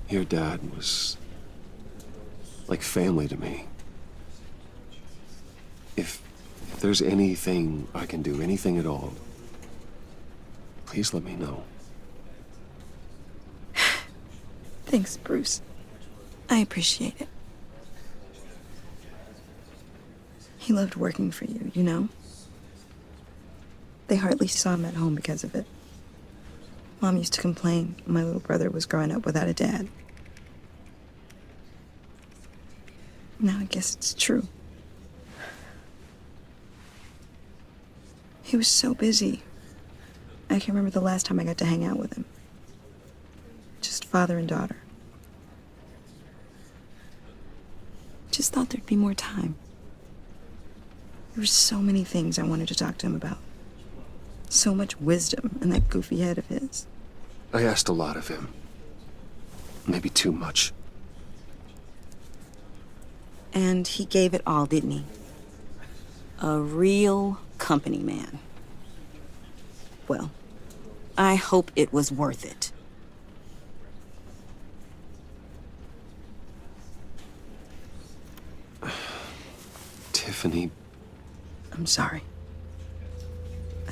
Your dad was like family to me. If there's anything I can do, anything at all, please let me know. Thanks, Bruce. I appreciate it. He loved working for you, you know? They hardly saw him at home because of it. Mom used to complain my little brother was growing up without a dad. Now I guess it's true. He was so busy. I can remember the last time I got to hang out with him. Just father and daughter. Just thought there'd be more time. There were so many things I wanted to talk to him about. So much wisdom in that goofy head of his. I asked a lot of him. Maybe too much. And he gave it all, didn't he? A real company man. Well, I hope it was worth it. Tiffany. I'm sorry.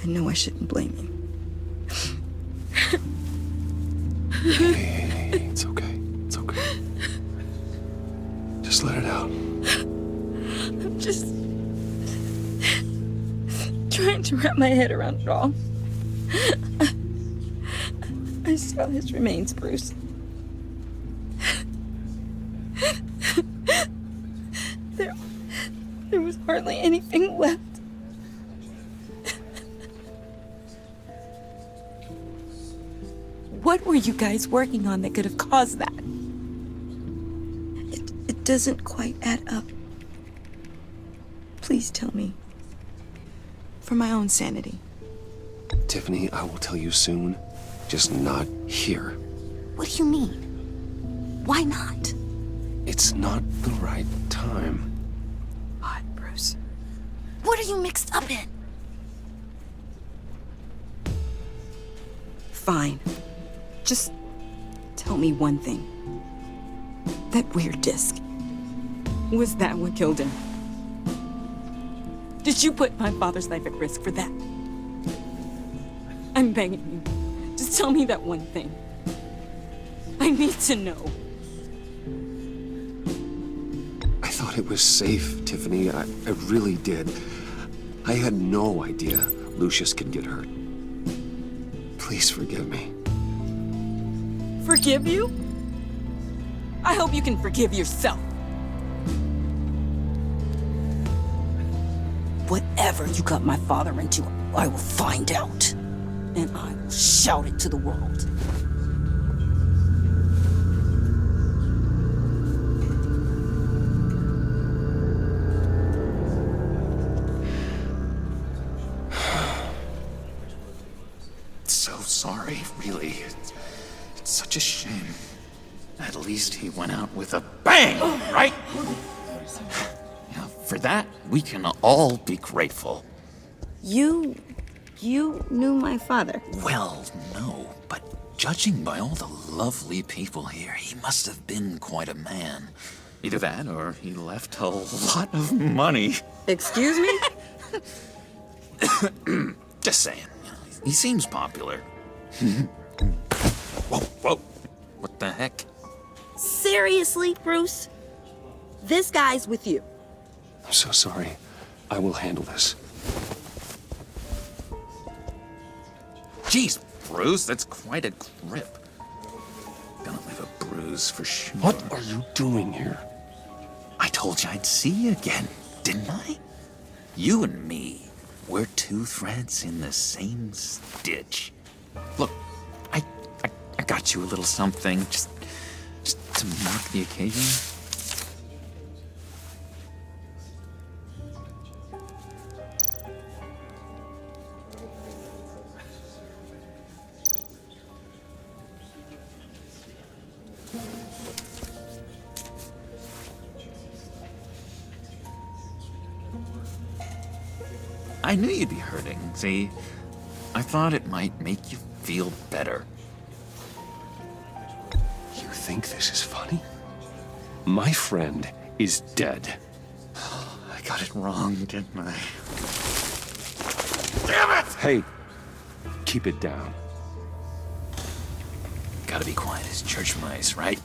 I know I shouldn't blame you. Hey, it's okay. It's okay. Just let it out. I'm just trying to wrap my head around it all. I saw his remains, Bruce. There was hardly anything left. What were you guys working on that could have caused that? It doesn't quite add up. Please tell me. For my own sanity. Tiffany, I will tell you soon. Just not here. What do you mean? Why not? It's not the right time. What, Bruce? What are you mixed up in? Fine. Just tell me one thing. That weird disc. Was that what killed him? Did you put my father's life at risk for that? I'm begging you. Just tell me that one thing. I need to know. I thought it was safe, Tiffany. I really did. I had no idea Lucius could get hurt. Please forgive me. Forgive you? I hope you can forgive yourself. Whatever you got my father into, I will find out. And I will shout it to the world. So sorry, really. It's such a shame. At least he went out with a bang, right? Yeah, for that, we can all be grateful. You knew my father? Well, no, but judging by all the lovely people here, he must have been quite a man. Either that, or he left a lot of money. Excuse me? Just saying. He seems popular. Whoa, whoa. What the heck? Seriously, Bruce? This guy's with you. I'm so sorry. I will handle this. Jeez, Bruce, that's quite a grip. Gonna leave a bruise for sure. What are you doing here? I told you I'd see you again, didn't I? You and me, we're two threads in the same stitch. Look, I got you a little something, just to mark the occasion. I knew you'd be hurting, see? I thought it might make you feel better. You think this is funny? My friend is dead. I got it wrong, didn't I? Damn it! Hey, keep it down. Gotta be quiet as church mice, right?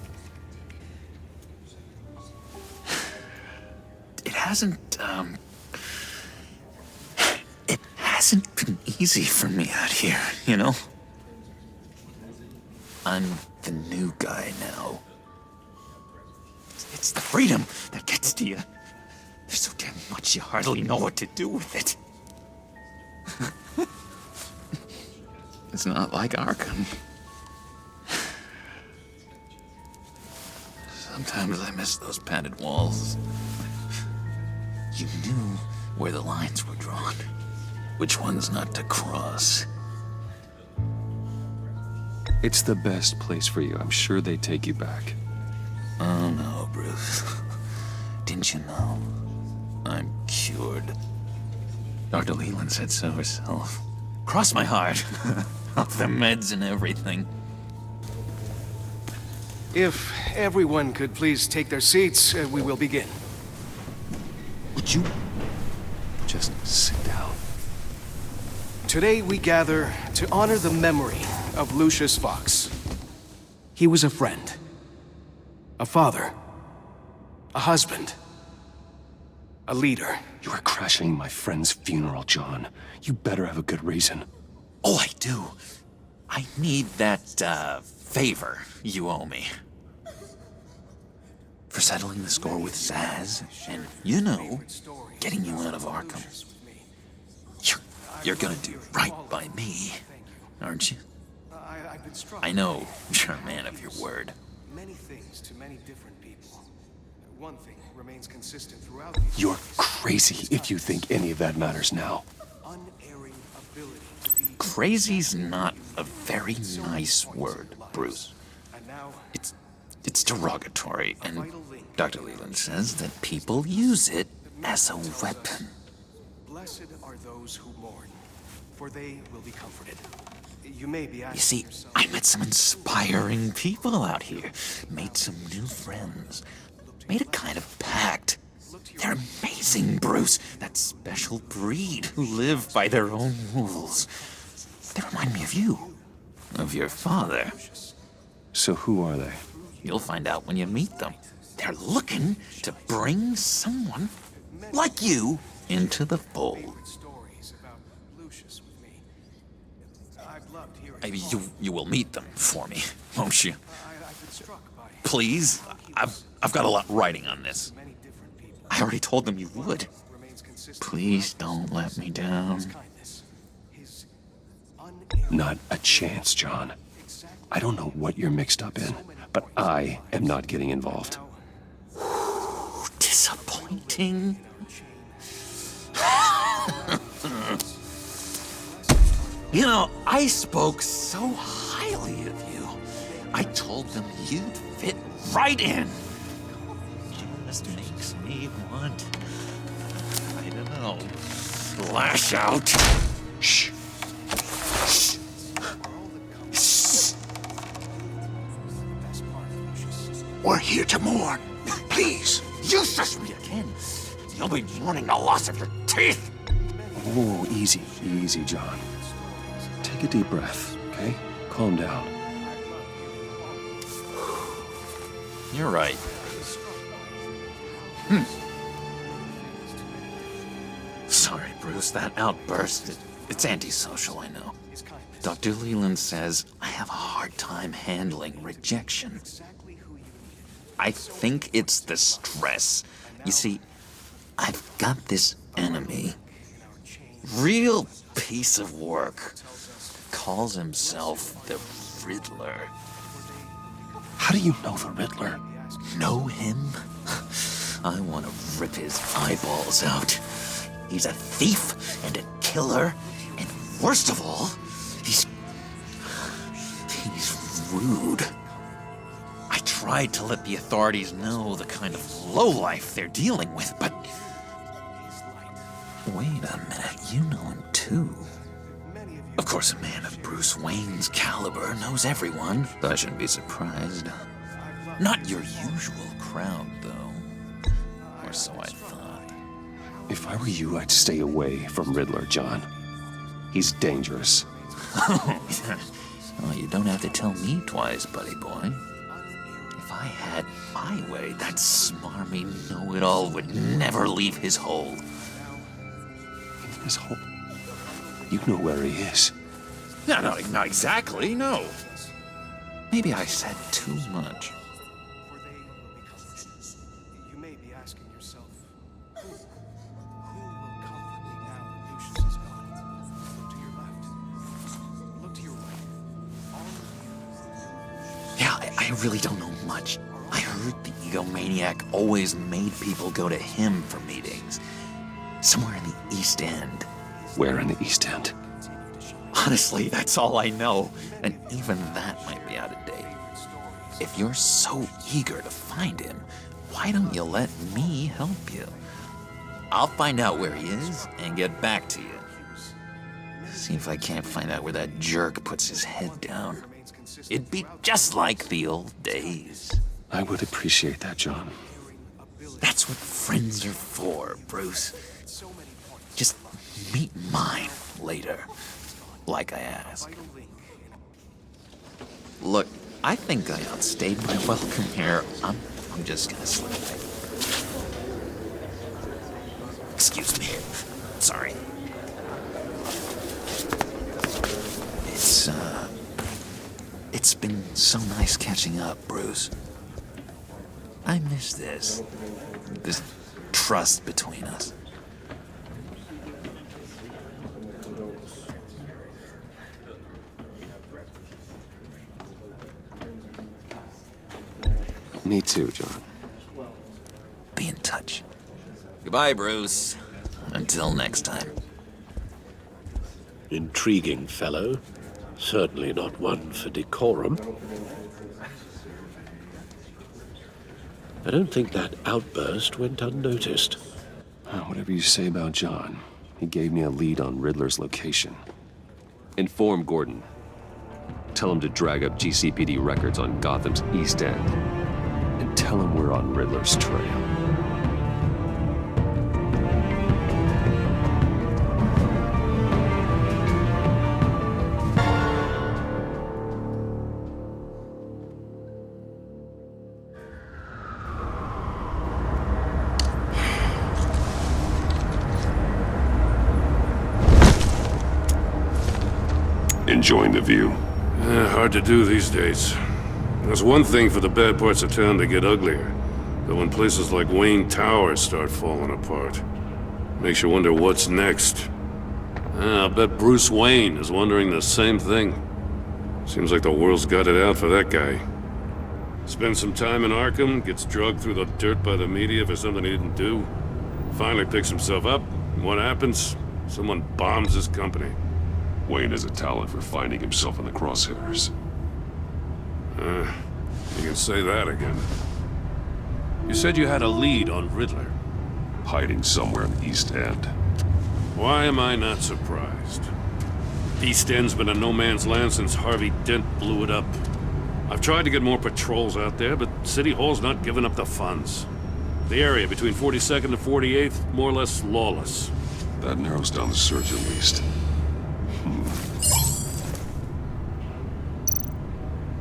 It hasn't been easy for me out here, you know? I'm the new guy now. It's the freedom that gets to you. There's so damn much you hardly know what to do with it. It's not like Arkham. Sometimes I miss those padded walls. You knew where the lines were drawn. Which ones not to cross. It's the best place for you. I'm sure they take you back. Oh no, Bruce. Didn't you know? I'm cured. Dr. Leland said so herself. Cross my heart. Off the meds and everything. If everyone could please take their seats, we will begin. Would you Just sit down. Today we gather to honor the memory of Lucius Fox. He was a friend, a father, a husband, a leader. You are crashing my friend's funeral, John. You better have a good reason. Oh, I do. I need that, favor you owe me. For settling the score with Zaz, and, you know, getting you out of Arkham. You're gonna do right by me, aren't you? I know you're a man of your word. Many things to many different people. One thing remains consistent throughout. You're crazy if you think any of that matters now. Crazy's not a very nice word, Bruce. It's derogatory, and Dr. Leland says that people use it as a weapon. Blessed are those who mourn, for they will be comforted. You may be asking. You see, I met some inspiring people out here, made some new friends, made a kind of pact. They're amazing, Bruce. That special breed who live by their own rules. They remind me of you, of your father. So who are they? You'll find out when you meet them. They're looking to bring someone like you into the fold. You will meet them for me, won't you? Please, I've got a lot riding on this. I already told them you would. Please don't let me down. Not a chance, John. I don't know what you're mixed up in, but I am not getting involved. Disappointing. You know, I spoke so highly of you. I told them you'd fit right in. Just makes me want, I don't know, lash out. Shh. We're here to mourn. Please. You shush me again. You'll be mourning the loss of your teeth. Oh, easy, easy, John. Take a deep breath, okay? Calm down. You're right. Sorry, Bruce, that outburst, it's antisocial, I know. Dr. Leland says I have a hard time handling rejection. I think it's the stress. You see, I've got this enemy. Real piece of work. Calls himself the Riddler. How do you know the Riddler? Know him? I want to rip his eyeballs out. He's a thief and a killer, and worst of all, he's rude. I tried to let the authorities know the kind of lowlife they're dealing with, but... Wait a minute, you know him too. Of course, a man of Bruce Wayne's caliber knows everyone, so I shouldn't be surprised. Not your usual crowd, though. Or so I thought. If I were you, I'd stay away from Riddler, John. He's dangerous. Well, you don't have to tell me twice, buddy boy. If I had my way, that smarmy know-it-all would never leave his hole. His hole? You know where he is. No, not exactly, no. Maybe I said too much. You may be asking yourself, who will comfort me now that Lucius is gone? Look to your left. Look to your right. Yeah, I really don't know much. I heard the egomaniac always made people go to him for meetings. Somewhere in the East End. Where in the East End? Honestly, that's all I know, and even that might be out of date. If you're so eager to find him, why don't you let me help you? I'll find out where he is and get back to you. See if I can't find out where that jerk puts his head down. It'd be just like the old days. I would appreciate that, John. That's what friends are for, Bruce. Just meet mine later, like I asked. Look, I think I outstayed my welcome here. I'm just gonna slip away. Excuse me. Sorry. It's been so nice catching up, Bruce. I miss this trust between us. Me too, John. Be in touch. Goodbye, Bruce. Until next time. Intriguing fellow. Certainly not one for decorum. I don't think that outburst went unnoticed. Whatever you say about John, he gave me a lead on Riddler's location. Inform Gordon. Tell him to drag up GCPD records on Gotham's East End. And tell him we're on Riddler's trail. Enjoying the view? Hard to do these days. There's one thing for the bad parts of town to get uglier, but when places like Wayne Tower start falling apart, makes you wonder what's next. I'll bet Bruce Wayne is wondering the same thing. Seems like the world's got it out for that guy. Spends some time in Arkham, gets drugged through the dirt by the media for something he didn't do. Finally picks himself up, and what happens? Someone bombs his company. Wayne has a talent for finding himself in the crosshairs. You can say that again. You said you had a lead on Riddler. Hiding somewhere in the East End. Why am I not surprised? East End's been a no man's land since Harvey Dent blew it up. I've tried to get more patrols out there, but City Hall's not giving up the funds. The area between 42nd and 48th, more or less lawless. That narrows down the search at least.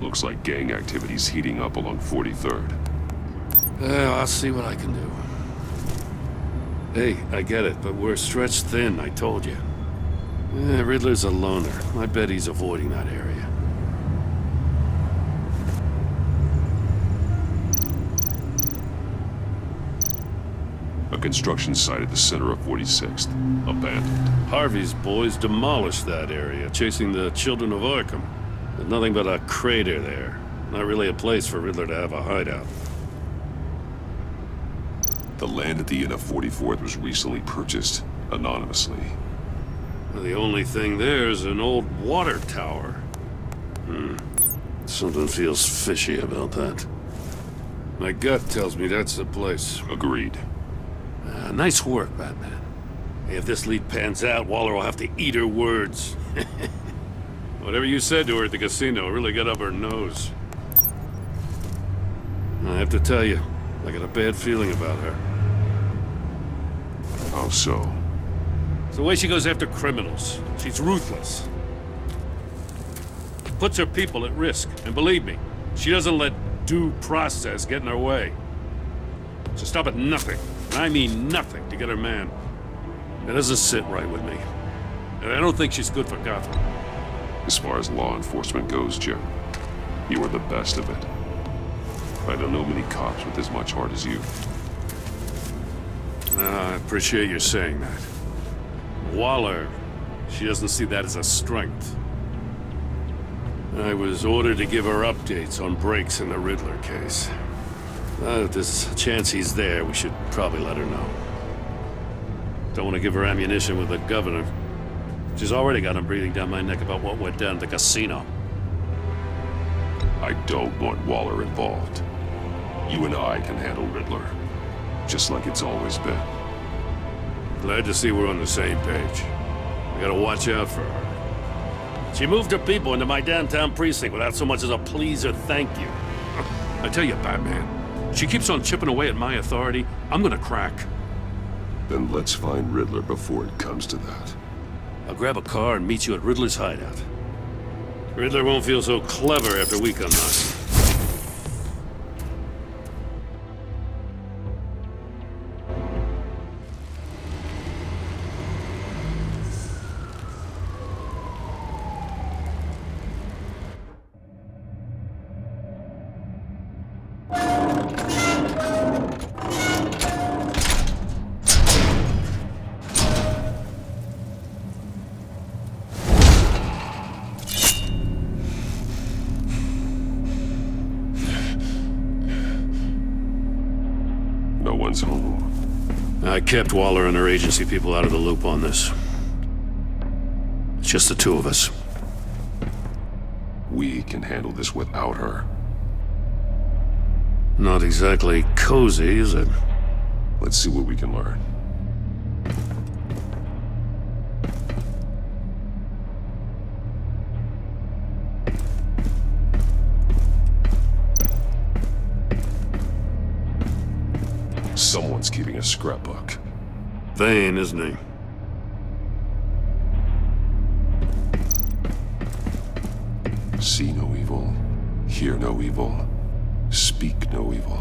Looks like gang activity's heating up along 43rd. I'll see what I can do. Hey, I get it, but we're stretched thin, I told you. Riddler's a loner. I bet he's avoiding that area. A construction site at the center of 46th. Abandoned. Harvey's boys demolished that area, chasing the children of Arkham. There's nothing but a crater there. Not really a place for Riddler to have a hideout. The land at the end of 44th was recently purchased, anonymously. Well, the only thing there is an old water tower. Something feels fishy about that. My gut tells me that's the place. Agreed. Nice work, Batman. Hey, if this lead pans out, Waller will have to eat her words. Whatever you said to her at the casino really got up her nose. I have to tell you, I got a bad feeling about her. How so? It's the way she goes after criminals. She's ruthless. Puts her people at risk. And believe me, she doesn't let due process get in her way. She'll stop at nothing, and I mean nothing, to get her man. It doesn't sit right with me. And I don't think she's good for Gotham. As far as law enforcement goes, Jim, you are the best of it. I don't know many cops with as much heart as you. I appreciate you saying that. Waller, she doesn't see that as a strength. I was ordered to give her updates on breaks in the Riddler case. If there's a chance he's there, we should probably let her know. Don't want to give her ammunition with the governor. She's already got him breathing down my neck about what went down at the casino. I don't want Waller involved. You and I can handle Riddler, just like it's always been. Glad to see we're on the same page. We gotta watch out for her. She moved her people into my downtown precinct without so much as a please or thank you. I tell you, Batman, she keeps on chipping away at my authority, I'm gonna crack. Then let's find Riddler before it comes to that. I'll grab a car and meet you at Riddler's hideout. Riddler won't feel so clever after we come knocking. No one's home. I kept Waller and her agency people out of the loop on this. It's just the two of us. We can handle this without her. Not exactly cozy, is it? Let's see what we can learn. Someone's keeping a scrapbook. Vane, isn't he? See no evil, hear no evil, speak no evil.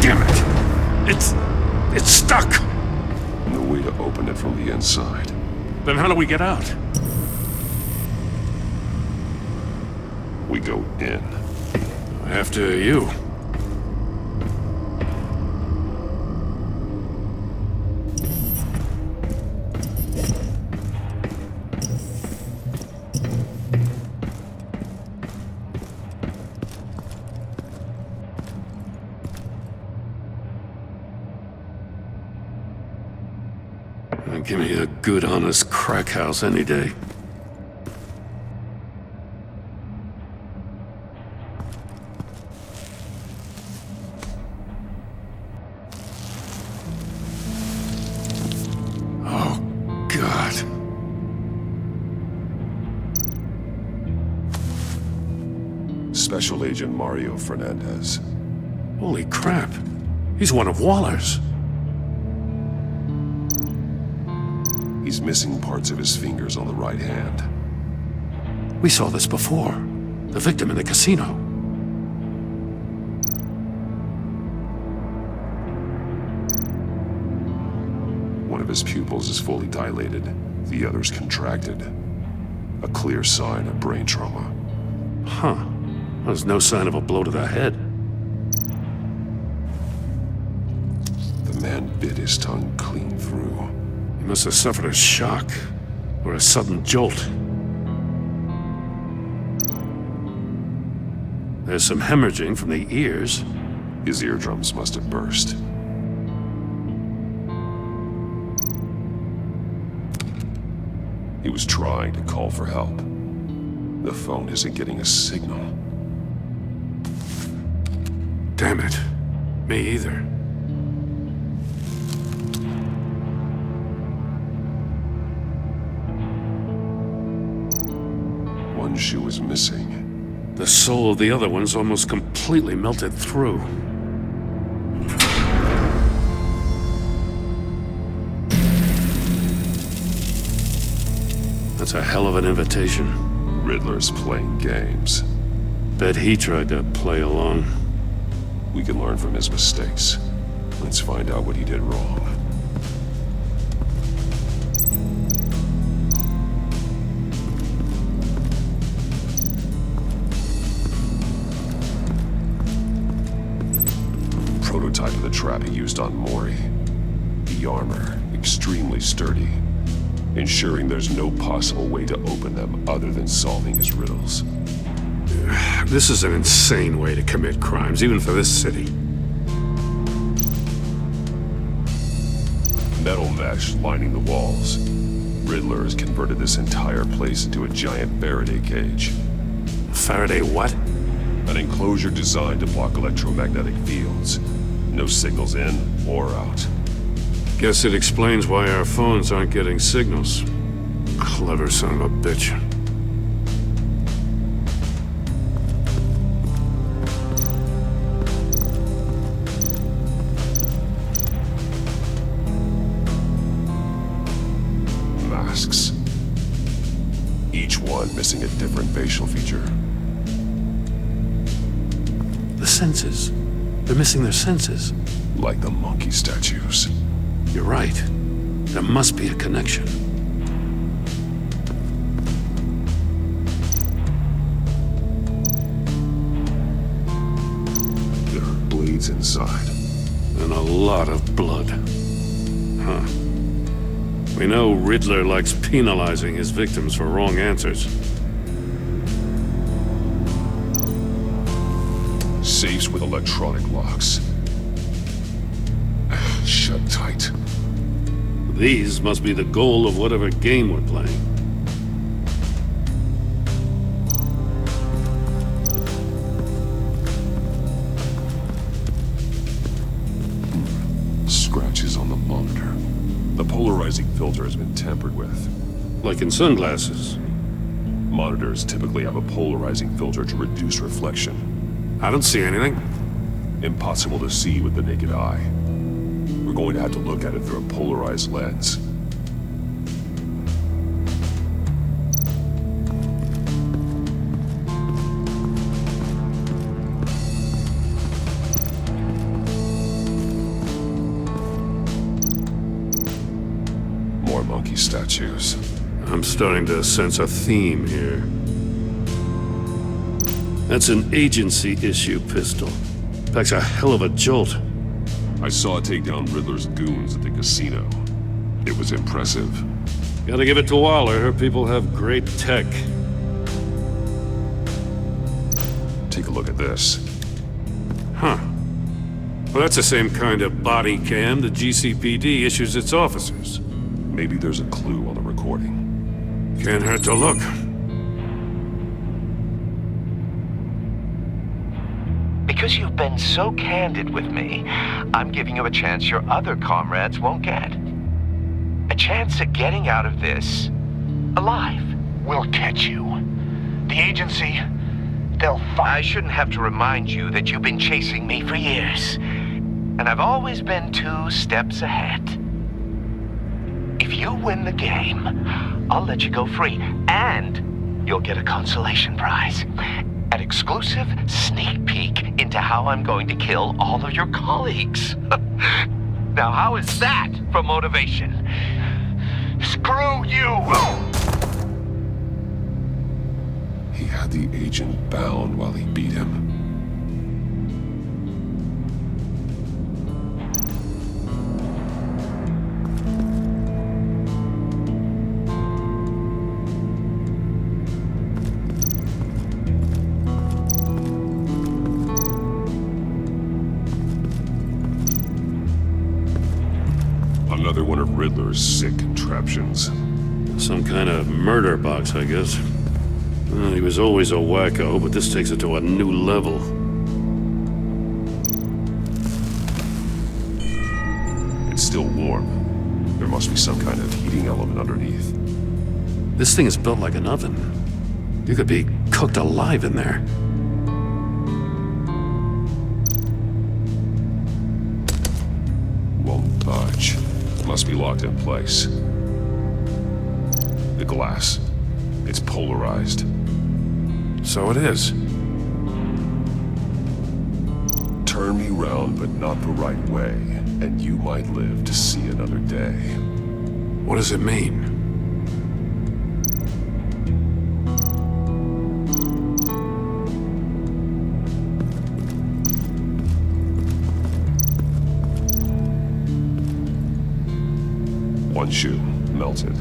Damn it! It's stuck! No way to open it from the inside. Then how do we get out? We go in. After you. Give me a good, honest crack house any day. Oh, God. Special Agent Mario Fernandez. Holy crap. He's one of Waller's. He's missing parts of his fingers on the right hand. We saw this before. The victim in the casino. One of his pupils is fully dilated, the other's contracted. A clear sign of brain trauma. Huh. There's no sign of a blow to the head. The man bit his tongue clean through. He must have suffered a shock, or a sudden jolt. There's some hemorrhaging from the ears. His eardrums must have burst. He was trying to call for help. The phone isn't getting a signal. Damn it. Me either. One shoe is missing. The sole of the other one's almost completely melted through. That's a hell of an invitation. Riddler's playing games. Bet he tried to play along. We can learn from his mistakes. Let's find out what he did wrong. Prototype of the trap he used on Mori. The armor, extremely sturdy, ensuring there's no possible way to open them other than solving his riddles. This is an insane way to commit crimes, even for this city. Metal mesh lining the walls. Riddler has converted this entire place into a giant Faraday cage. Faraday what? An enclosure designed to block electromagnetic fields. No signals in or out. Guess it explains why our phones aren't getting signals. Clever son of a bitch. missing a different facial feature. The senses. They're missing their senses. Like the monkey statues. You're right. There must be a connection. There are blades inside. And a lot of blood. Huh. We know Riddler likes penalizing his victims for wrong answers. Safes with electronic locks. Shut tight. These must be the goal of whatever game we're playing. Scratches on the monitor. The polarizing filter has been tampered with. Like in sunglasses. Monitors typically have a polarizing filter to reduce reflection. I don't see anything. Impossible to see with the naked eye. We're going to have to look at it through a polarized lens. More monkey statues. I'm starting to sense a theme here. That's an agency-issue pistol. Packs a hell of a jolt. I saw it take down Riddler's goons at the casino. It was impressive. Gotta give it to Waller. Her people have great tech. Take a look at this. Huh. Well, that's the same kind of body cam the GCPD issues its officers. Maybe there's a clue on the recording. Can't hurt to look. Because you've been so candid with me, I'm giving you a chance your other comrades won't get. A chance at getting out of this alive. We'll catch you. The agency, they'll find... I shouldn't have to remind you that you've been chasing me for years. And I've always been 2 steps ahead. If you win the game, I'll let you go free. And you'll get a consolation prize. An exclusive sneak peek into how I'm going to kill all of your colleagues. Now, how is that for motivation? Screw you! He had the agent bound while he beat him. Another one of Riddler's sick contraptions. Some kind of murder box, I guess. Well, he was always a wacko, but this takes it to a new level. It's still warm. There must be some kind of heating element underneath. This thing is built like an oven. You could be cooked alive in there. Won't budge. Must be locked in place. The glass. It's polarized. So it is. Turn me round, but not the right way, and you might live to see another day. What does it mean? One shoe, melted.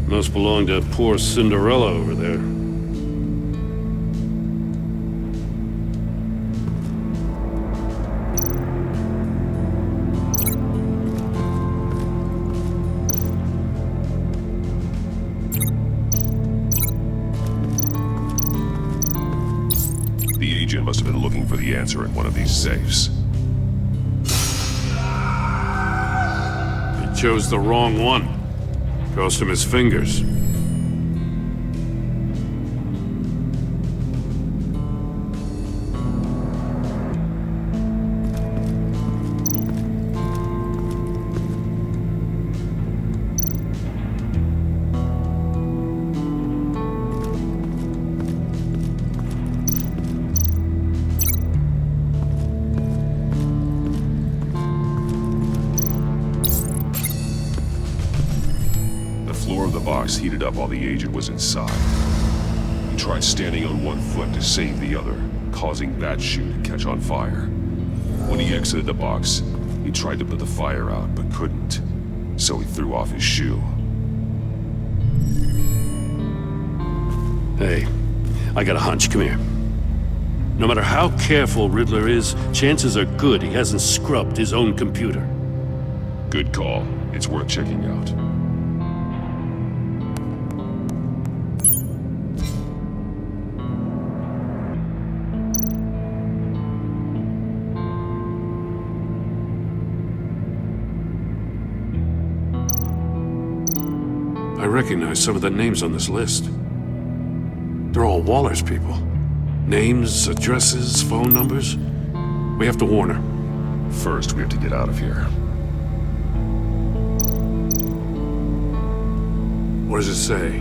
Must belong to poor Cinderella over there. The agent must have been looking for the answer in one of these safes. He chose the wrong one. Cost him his fingers. box heated up while the agent was inside. He tried standing on one foot to save the other, causing that shoe to catch on fire. When he exited the box, he tried to put the fire out, but couldn't. So he threw off his shoe. Hey, I got a hunch. Come here. No matter how careful Riddler is, chances are good he hasn't scrubbed his own computer. Good call. It's worth checking out. I recognize some of the names on this list. They're all Waller's people. Names, addresses, phone numbers. We have to warn her. First, we have to get out of here. What does it say?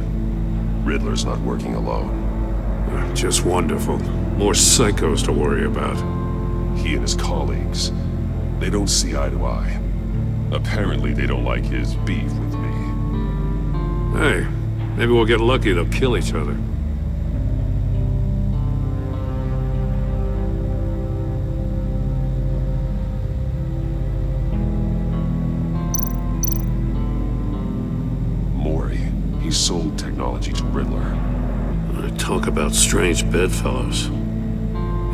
Riddler's not working alone. Just wonderful. More psychos to worry about. He and his colleagues, they don't see eye to eye. Apparently, they don't like his beef with me. Hey, maybe we'll get lucky. They'll kill each other. He sold technology to Riddler. Talk about strange bedfellows.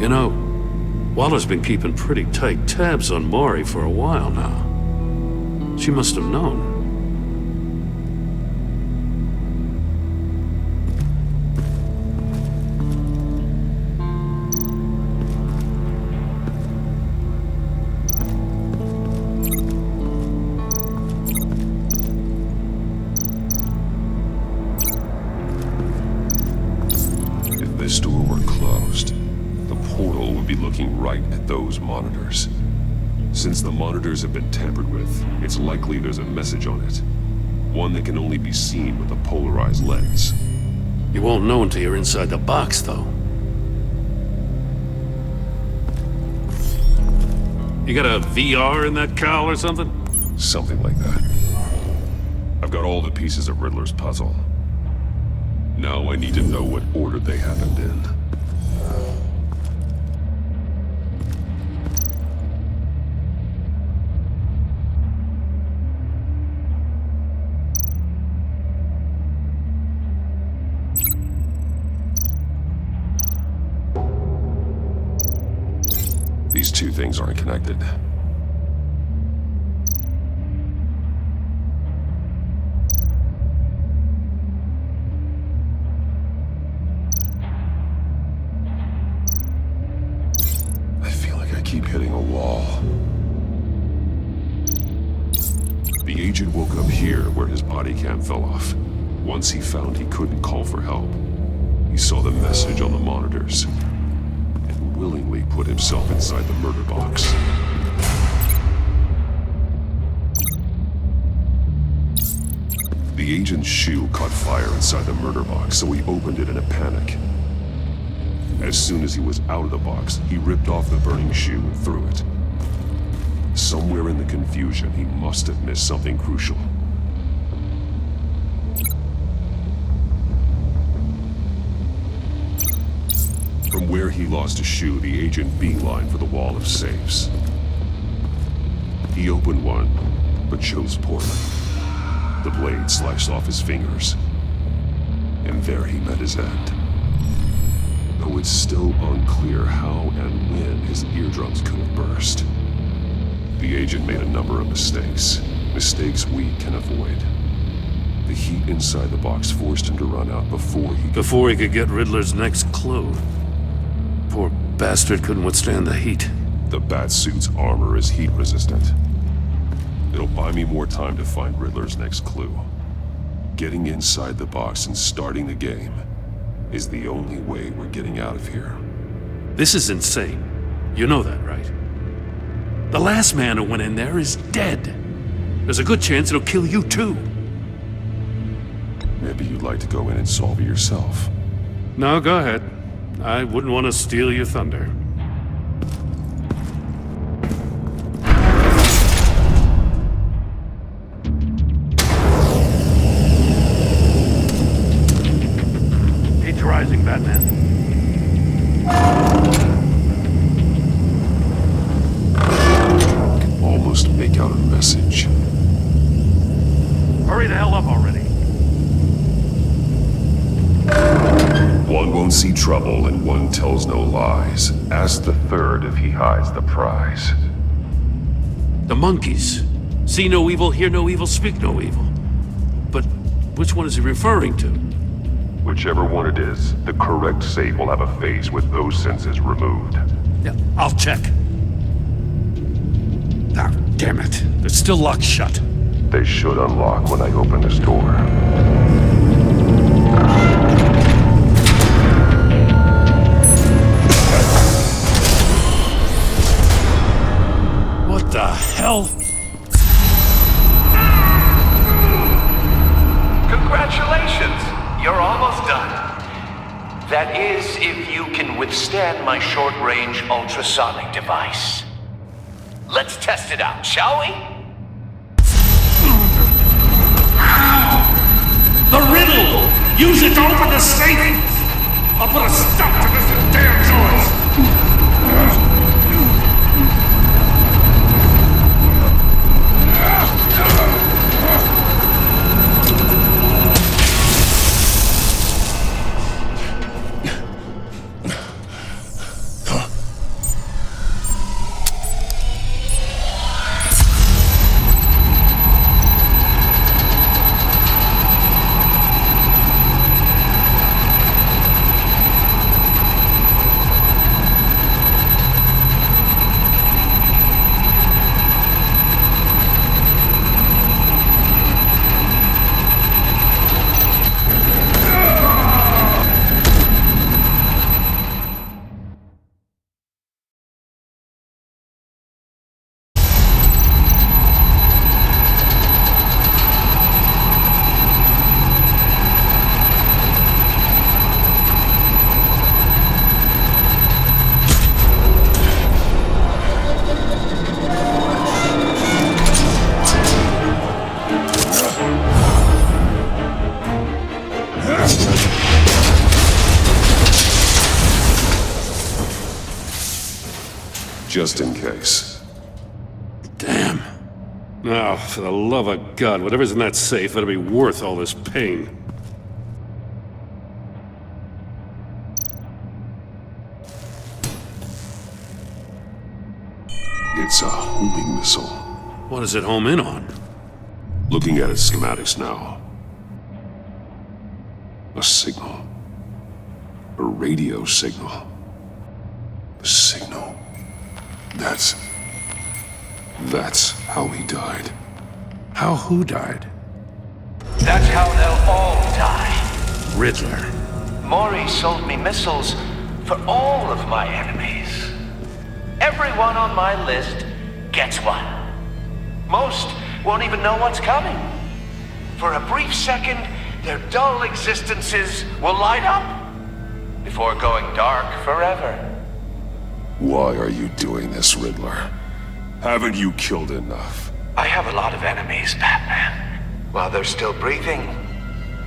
You know, Waller's been keeping pretty tight tabs on Maury for a while now. She must have known. This door were closed, the portal would be looking right at those monitors. Since the monitors have been tampered with, it's likely there's a message on it. One that can only be seen with a polarized lens. You won't know until you're inside the box, though. You got a VR in that cowl or something? Something like that. I've got all the pieces of Riddler's puzzle. Now I need to know what order they happened in. These two things aren't connected. Keep hitting a wall. The agent woke up here where his body cam fell off. Once he found he couldn't call for help, he saw the message on the monitors and willingly put himself inside the murder box. The agent's shoe caught fire inside the murder box, so he opened it in a panic. As soon as he was out of the box, he ripped off the burning shoe and threw it. Somewhere in the confusion, he must have missed something crucial. From where he lost his shoe, the agent beelined for the wall of safes. He opened one, but chose poorly. The blade sliced off his fingers, and there he met his end. Though it's still unclear how and when his eardrums could have burst. The agent made a number of mistakes. Mistakes we can avoid. The heat inside the box forced him to run out before he could get Riddler's next clue. Poor bastard couldn't withstand the heat. The Batsuit's armor is heat resistant. It'll buy me more time to find Riddler's next clue. Getting inside the box and starting the game is the only way we're getting out of here. This is insane. You know that, right? The last man who went in there is dead. There's a good chance it'll kill you too. Maybe you'd like to go in and solve it yourself. No, go ahead. I wouldn't want to steal your thunder. Batman. Almost make out a message. Hurry the hell up already. One won't see trouble and one tells no lies. Ask the third if he hides the prize. The monkeys. See no evil, hear no evil, speak no evil. But which one is he referring to? Whichever one it is, the correct safe will have a face with those senses removed. Yeah, I'll check. Ah, damn it. They're still locked shut. They should unlock when I open this door. What the hell? Congratulations! You're almost done. That is, if you can withstand my short-range ultrasonic device. Let's test it out, shall we? The riddle! Use it to open the safe! I'll put a stop to this damn noise! Just in case. Damn. Now, for the love of God, whatever's in that safe better be worth all this pain. It's a homing missile. What does it home in on? Looking at its schematics now. A signal. A radio signal. A signal. That's how he died. How who died? That's how they'll all die. Riddler. Maury sold me missiles for all of my enemies. Everyone on my list gets one. Most won't even know what's coming. For a brief second, their dull existences will light up before going dark forever. Why are you doing this, Riddler? Haven't you killed enough? I have a lot of enemies, Batman. While they're still breathing,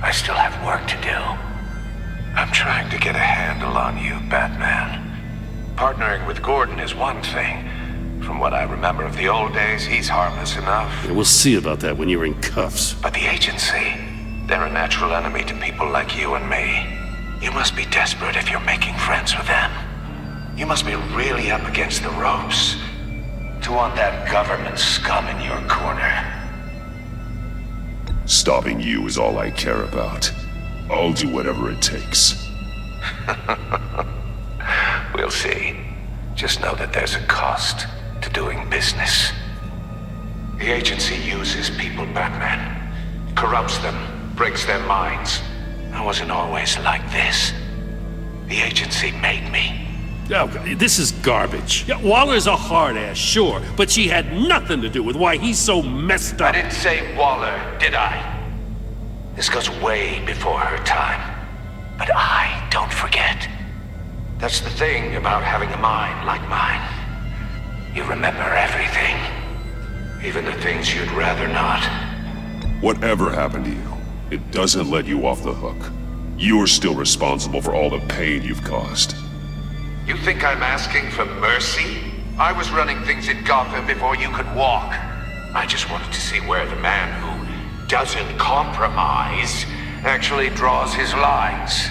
I still have work to do. I'm trying to get a handle on you, Batman. Partnering with Gordon is one thing. From what I remember of the old days, he's harmless enough. Yeah, we'll see about that when you're in cuffs. But the agency, they're a natural enemy to people like you and me. You must be desperate if you're making friends with them. You must be really up against the ropes to want that government scum in your corner. Stopping you is all I care about. I'll do whatever it takes. We'll see. Just know that there's a cost to doing business. The agency uses people, Batman. Corrupts them, breaks their minds. I wasn't always like this. The agency made me. Oh, this is garbage. Yeah, Waller's a hard-ass, sure, but she had nothing to do with why he's so messed up. I didn't say Waller, did I? This goes way before her time. But I don't forget. That's the thing about having a mind like mine. You remember everything. Even the things you'd rather not. Whatever happened to you, it doesn't let you off the hook. You're still responsible for all the pain you've caused. You think I'm asking for mercy? I was running things in Gotham before you could walk. I just wanted to see where the man who doesn't compromise actually draws his lines.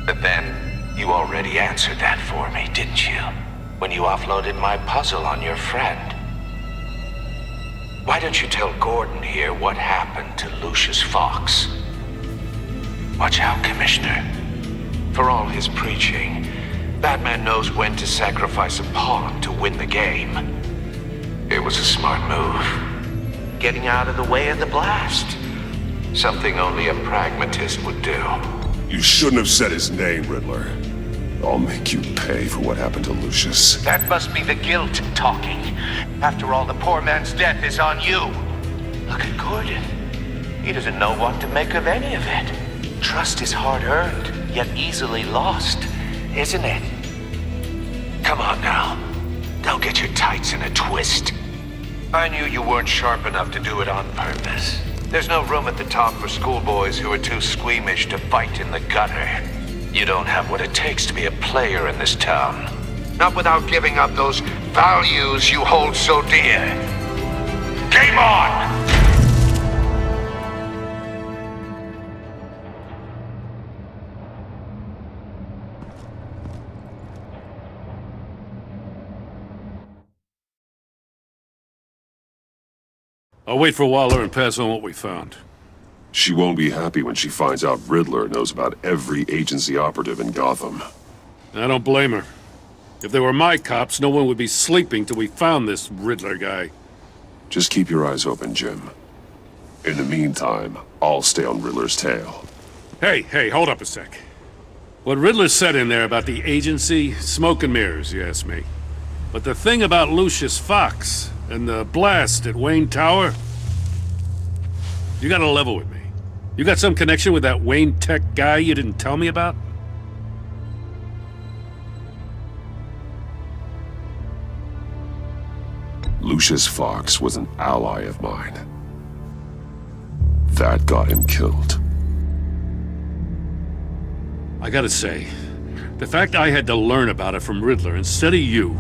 But then, you already answered that for me, didn't you? When you offloaded my puzzle on your friend. Why don't you tell Gordon here what happened to Lucius Fox? Watch out, Commissioner. For all his preaching, Batman knows when to sacrifice a pawn to win the game. It was a smart move. Getting out of the way of the blast. Something only a pragmatist would do. You shouldn't have said his name, Riddler. I'll make you pay for what happened to Lucius. That must be the guilt talking. After all, the poor man's death is on you. Look at Gordon. He doesn't know what to make of any of it. Trust is hard-earned, yet easily lost, isn't it? Come on now. Don't get your tights in a twist. I knew you weren't sharp enough to do it on purpose. There's no room at the top for schoolboys who are too squeamish to fight in the gutter. You don't have what it takes to be a player in this town. Not without giving up those values you hold so dear. Game on! I'll wait for Waller and pass on what we found. She won't be happy when she finds out Riddler knows about every agency operative in Gotham. I don't blame her. If they were my cops, no one would be sleeping till we found this Riddler guy. Just keep your eyes open, Jim. In the meantime, I'll stay on Riddler's tail. Hey, hold up a sec. What Riddler said in there about the agency, smoke and mirrors, you ask me. But the thing about Lucius Fox and the blast at Wayne Tower, you gotta level with me. You got some connection with that Wayne Tech guy you didn't tell me about? Lucius Fox was an ally of mine. That got him killed. I gotta say, the fact I had to learn about it from Riddler instead of you,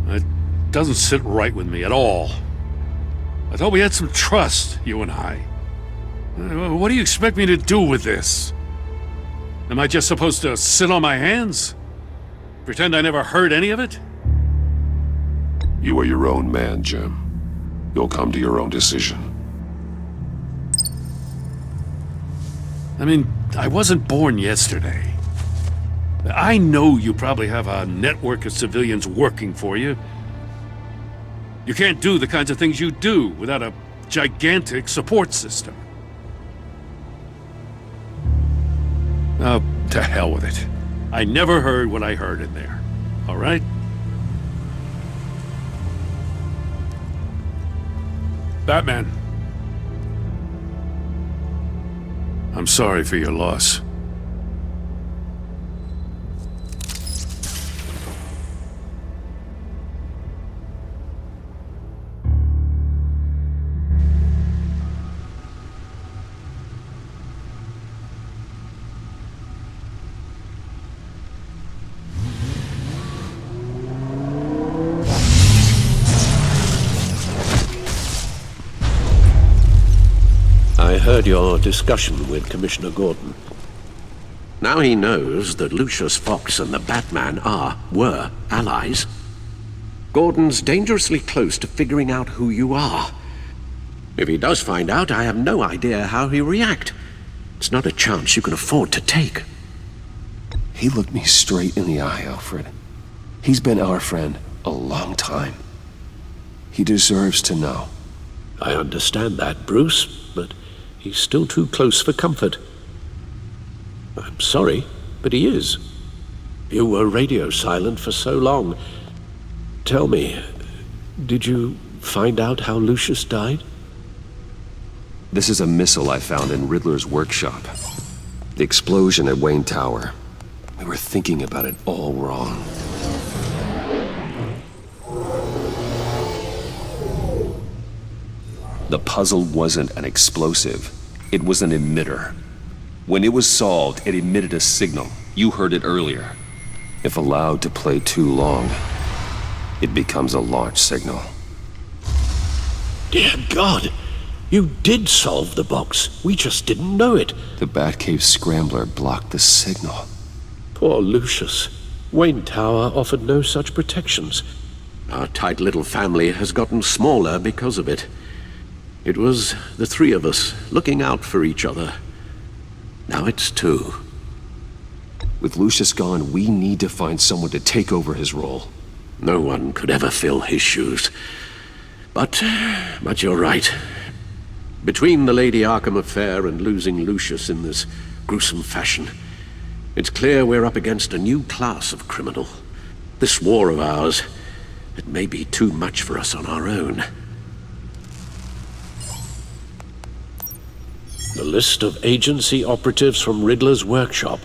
it doesn't sit right with me at all. I thought we had some trust, you and I. What do you expect me to do with this? Am I just supposed to sit on my hands? Pretend I never heard any of it? You are your own man, Jim. You'll come to your own decision. I mean, I wasn't born yesterday. I know you probably have a network of civilians working for you. You can't do the kinds of things you do without a gigantic support system. Oh, to hell with it. I never heard what I heard in there. All right? Batman. I'm sorry for your loss. I heard your discussion with Commissioner Gordon. Now he knows that Lucius Fox and the Batman were allies. Gordon's dangerously close to figuring out who you are. If he does find out, I have no idea how he'll react. It's not a chance you can afford to take. He looked me straight in the eye, Alfred. He's been our friend a long time. He deserves to know. I understand that, Bruce, but he's still too close for comfort. I'm sorry, but he is. You were radio silent for so long. Tell me, did you find out how Lucius died? This is a missile I found in Riddler's workshop. The explosion at Wayne Tower. We were thinking about it all wrong. The puzzle wasn't an explosive. It was an emitter. When it was solved, it emitted a signal. You heard it earlier. If allowed to play too long, it becomes a launch signal. Dear God! You did solve the box. We just didn't know it. The Batcave scrambler blocked the signal. Poor Lucius. Wayne Tower offered no such protections. Our tight little family has gotten smaller because of it. It was the three of us looking out for each other. Now it's two. With Lucius gone, we need to find someone to take over his role. No one could ever fill his shoes. But you're right. Between the Lady Arkham affair and losing Lucius in this gruesome fashion, it's clear we're up against a new class of criminal. This war of ours, it may be too much for us on our own. The list of agency operatives from Riddler's workshop.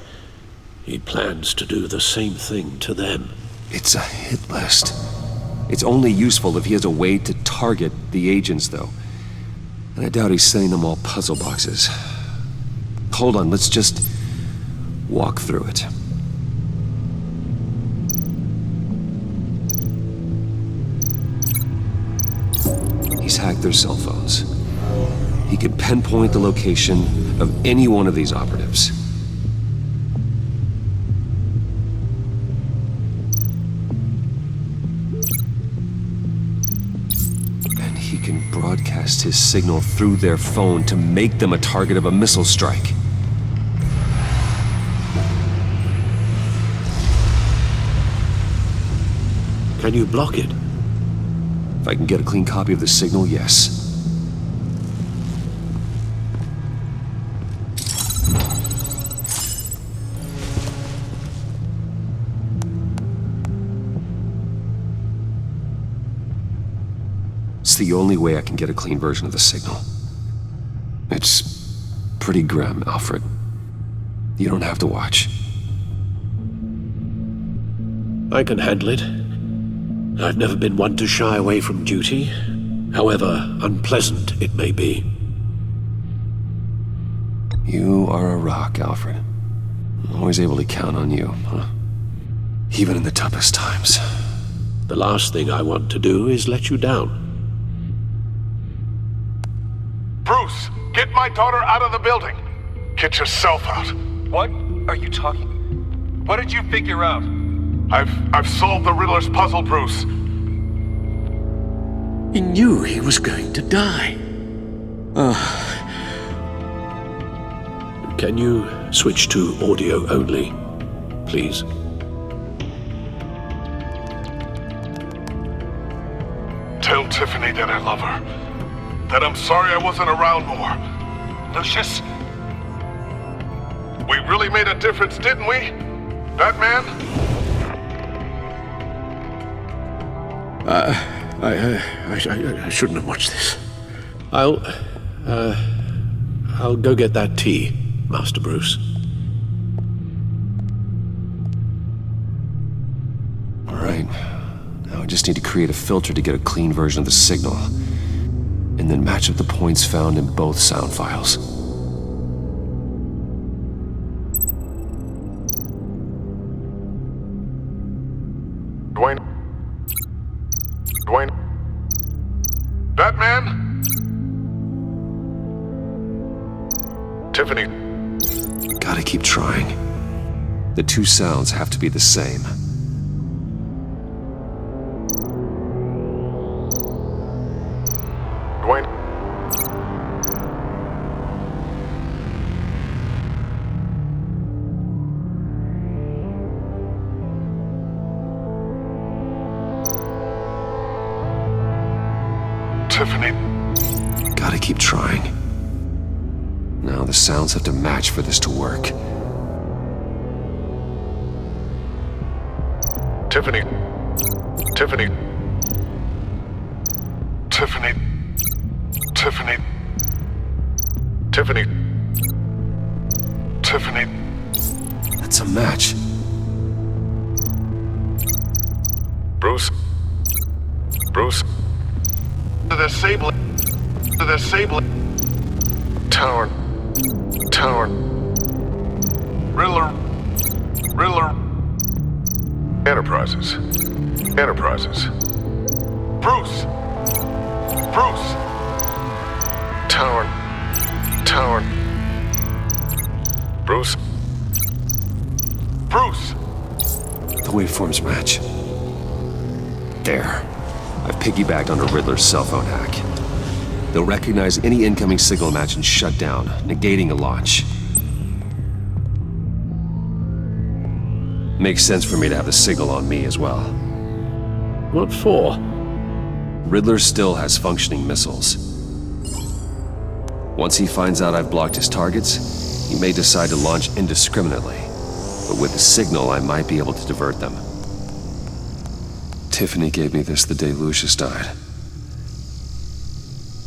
He plans to do the same thing to them. It's a hit list. It's only useful if he has a way to target the agents, though. And I doubt he's sending them all puzzle boxes. Hold on, let's just walk through it. He's hacked their cell phones. He can pinpoint the location of any one of these operatives. He can broadcast his signal through their phone to make them a target of a missile strike. Can you block it? If I can get a clean copy of the signal, yes. It's the only way I can get a clean version of the signal. It's pretty grim, Alfred. You don't have to watch. I can handle it. I've never been one to shy away from duty, however unpleasant it may be. You are a rock, Alfred. I'm always able to count on you, huh? Even in the toughest times. The last thing I want to do is let you down. Bruce, get my daughter out of the building. Get yourself out. What are you talking? What did you figure out? I've solved the Riddler's puzzle, Bruce. He knew he was going to die. Can you switch to audio only, please? Tell Tiffany that I love her. That I'm sorry I wasn't around more. Lucius? We really made a difference, didn't we? Batman? I shouldn't have watched this. I'll go get that tea, Master Bruce. All right. Now I just need to create a filter to get a clean version of the signal, and then match up the points found in both sound files. Dwayne? Batman? Tiffany? Gotta keep trying. The two sounds have to be the same. Dwayne? Tiffany? Gotta keep trying. Now the sounds have to match for this to work. Tiffany? Tiffany? Tiffany? Tiffany? Tiffany? Tiffany? That's a match. Bruce? Bruce? The disabling tower. Riddler. Enterprises. Bruce. Tower. Bruce. The waveforms match. There. I've piggybacked on a Riddler's cell phone hack. They'll recognize any incoming signal match and shut down, negating a launch. Makes sense for me to have the signal on me as well. What for? Riddler still has functioning missiles. Once he finds out I've blocked his targets, he may decide to launch indiscriminately. But with the signal, I might be able to divert them. Tiffany gave me this the day Lucius died.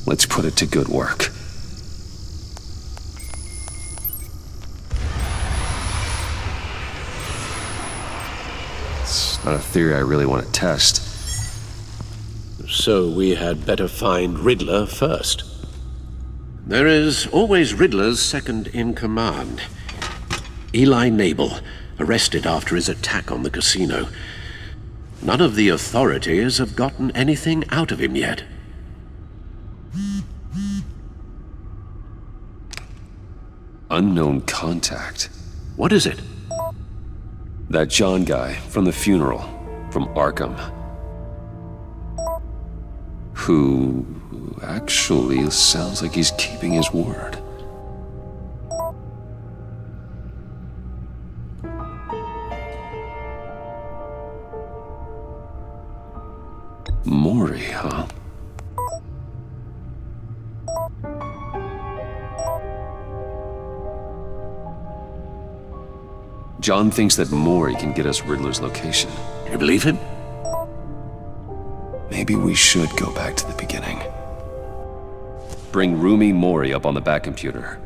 Let's put it to good work. It's not a theory I really want to test. So we had better find Riddler first. There is always Riddler's second in command. Eli Nabel, arrested after his attack on the casino. None of the authorities have gotten anything out of him yet. Unknown contact. What is it? That John guy from the funeral, from Arkham. Who actually sounds like he's keeping his word. Maury, huh? John thinks that Maury can get us Riddler's location. You believe him? Maybe we should go back to the beginning. Bring Rumi Maury up on the back computer.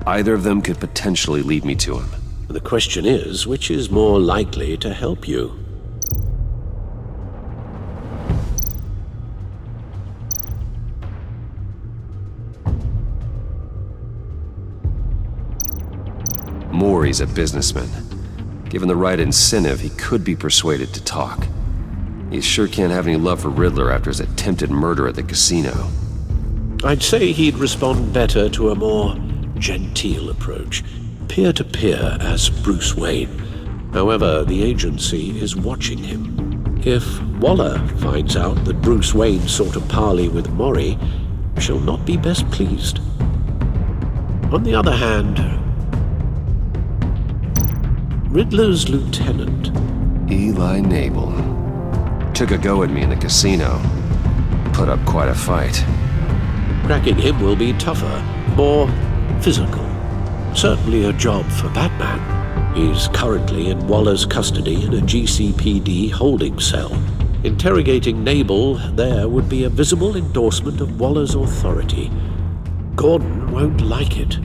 Either of them could potentially lead me to him. The question is, which is more likely to help you? Maury's a businessman. Given the right incentive, he could be persuaded to talk. He sure can't have any love for Riddler after his attempted murder at the casino. I'd say he'd respond better to a more genteel approach. Peer-to-peer as Bruce Wayne. However, the agency is watching him. If Waller finds out that Bruce Wayne sought a parley with Maury, she'll not be best pleased. On the other hand, Riddler's lieutenant, Eli Nabel, took a go at me in the casino. Put up quite a fight. Cracking him will be tougher, more physical. Certainly a job for Batman. He's currently in Waller's custody in a GCPD holding cell. Interrogating Nabel there would be a visible endorsement of Waller's authority. Gordon won't like it.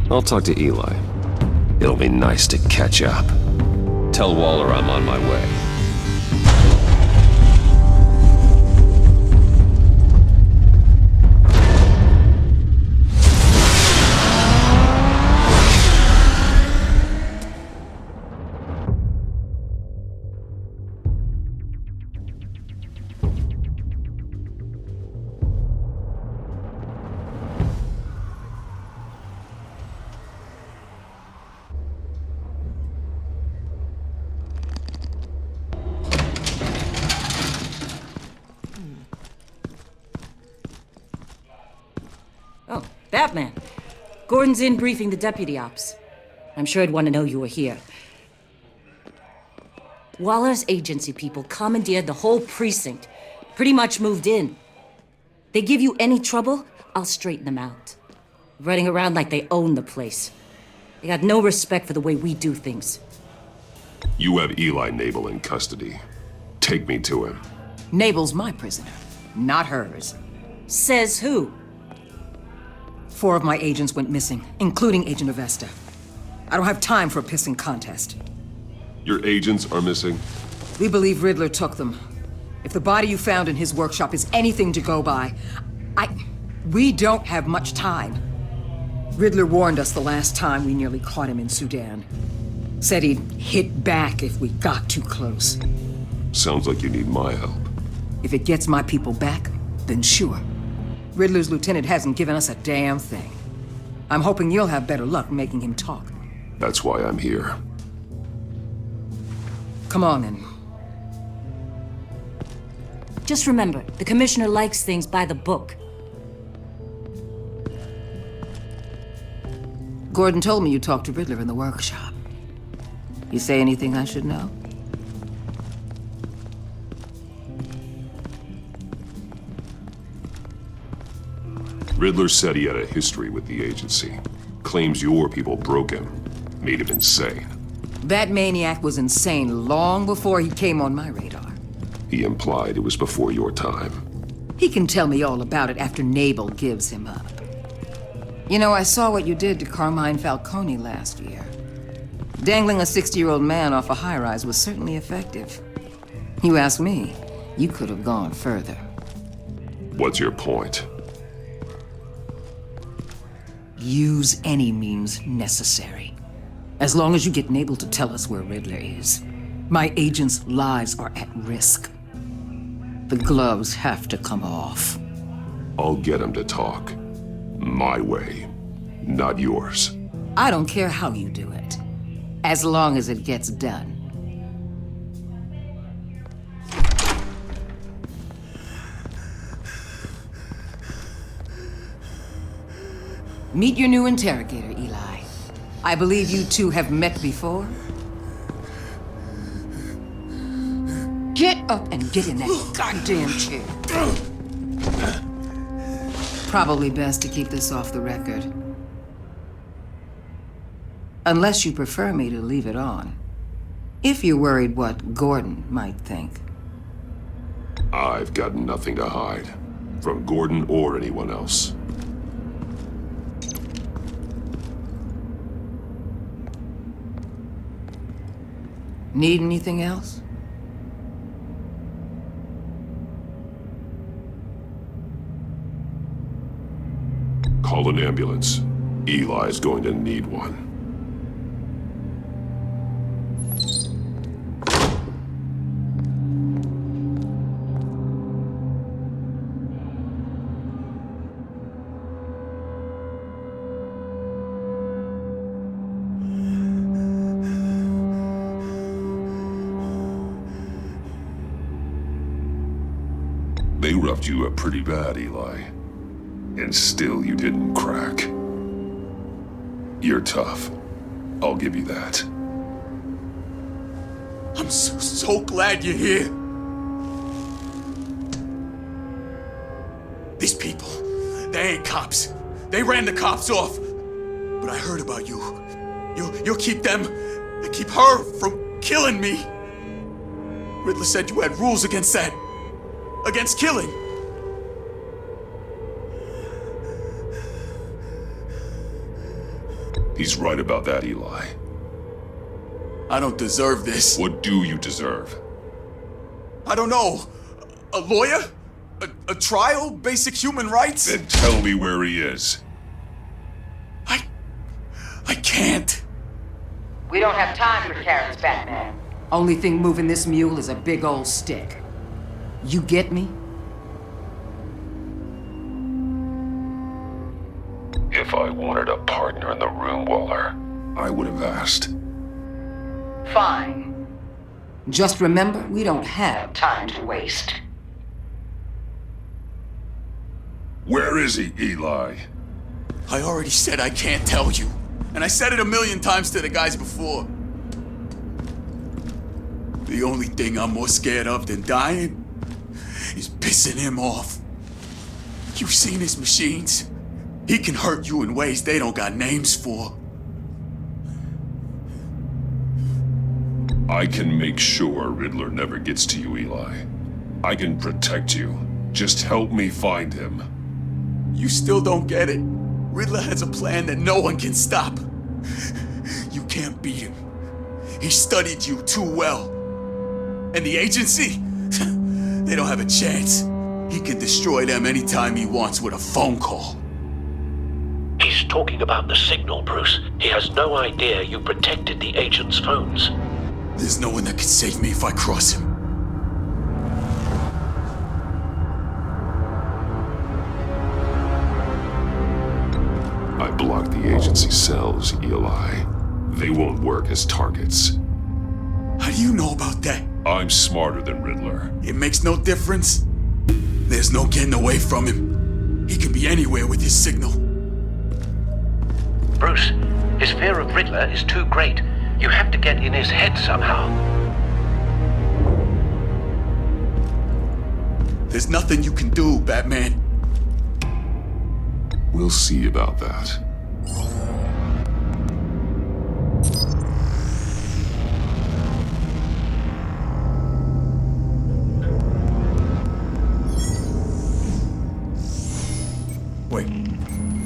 I'll talk to Eli. It'll be nice to catch up. Tell Waller I'm on my way. Batman. Gordon's in briefing the deputy ops. I'm sure he'd want to know you were here. Waller's agency people commandeered the whole precinct. Pretty much moved in. They give you any trouble, I'll straighten them out. Running around like they own the place. They got no respect for the way we do things. You have Eli Nabel in custody. Take me to him. Nabel's my prisoner. not hers. Says who? 4 of my agents went missing, including Agent Avesta. I don't have time for a pissing contest. Your agents are missing? We believe Riddler took them. If the body you found in his workshop is anything to go by, we don't have much time. Riddler warned us the last time we nearly caught him in Sudan. Said he'd hit back if we got too close. Sounds like you need my help. If it gets my people back, then sure. Riddler's lieutenant hasn't given us a damn thing. I'm hoping you'll have better luck making him talk. That's why I'm here. Come on, then. Just remember, the commissioner likes things by the book. Gordon told me you talked to Riddler in the workshop. You say anything I should know? Riddler said he had a history with the agency. Claims your people broke him, made him insane. That maniac was insane long before he came on my radar. He implied it was before your time. He can tell me all about it after Nabel gives him up. You know, I saw what you did to Carmine Falcone last year. Dangling a 60-year-old man off a high-rise was certainly effective. You ask me, you could have gone further. What's your point? Use any means necessary. As long as you get Nabel to tell us where Riddler is. My agents' lives are at risk. The gloves have to come off. I'll get him to talk. My way, not yours. I don't care how you do it, as long as it gets done. Meet your new interrogator, Eli. I believe you two have met before. Get up and get in that goddamn chair. Probably best to keep this off the record. Unless you prefer me to leave it on. If you're worried what Gordon might think. I've got nothing to hide. From Gordon or anyone else. Need anything else? Call an ambulance. Eli's going to need one. They roughed you up pretty bad, Eli. And still you didn't crack. You're tough. I'll give you that. I'm so glad you're here. These people, they ain't cops. They ran the cops off. But I heard about you. You'll keep them, keep her from killing me. Riddler said you had rules against that. Against killing. He's right about that, Eli. I don't deserve this. What do you deserve? I don't know. A lawyer? A trial? Basic human rights? Then tell me where he is. I can't. We don't have time for carrots, Batman. Only thing moving this mule is a big old stick. You get me? If I wanted a partner in the room, Waller, I would have asked. Fine. Just remember, we don't have time to waste. Where is he, Eli? I already said I can't tell you. And I said it 1,000,000 times to the guys before. The only thing I'm more scared of than dying is pissing him off. You've seen his machines. He can hurt you in ways they don't got names for. I can make sure Riddler never gets to you, Eli. I can protect you. Just help me find him. You still don't get it. Riddler has a plan that no one can stop. You can't beat him. He studied you too well. And the agency? They don't have a chance. He can destroy them anytime he wants with a phone call. He's talking about the signal, Bruce. He has no idea you protected the agent's phones. There's no one that can save me if I cross him. I blocked the agency cells, Eli. They won't work as targets. How do you know about that? I'm smarter than Riddler. It makes no difference. There's no getting away from him. He can be anywhere with his signal. Bruce, his fear of Riddler is too great. You have to get in his head somehow. There's nothing you can do, Batman. We'll see about that. Wait,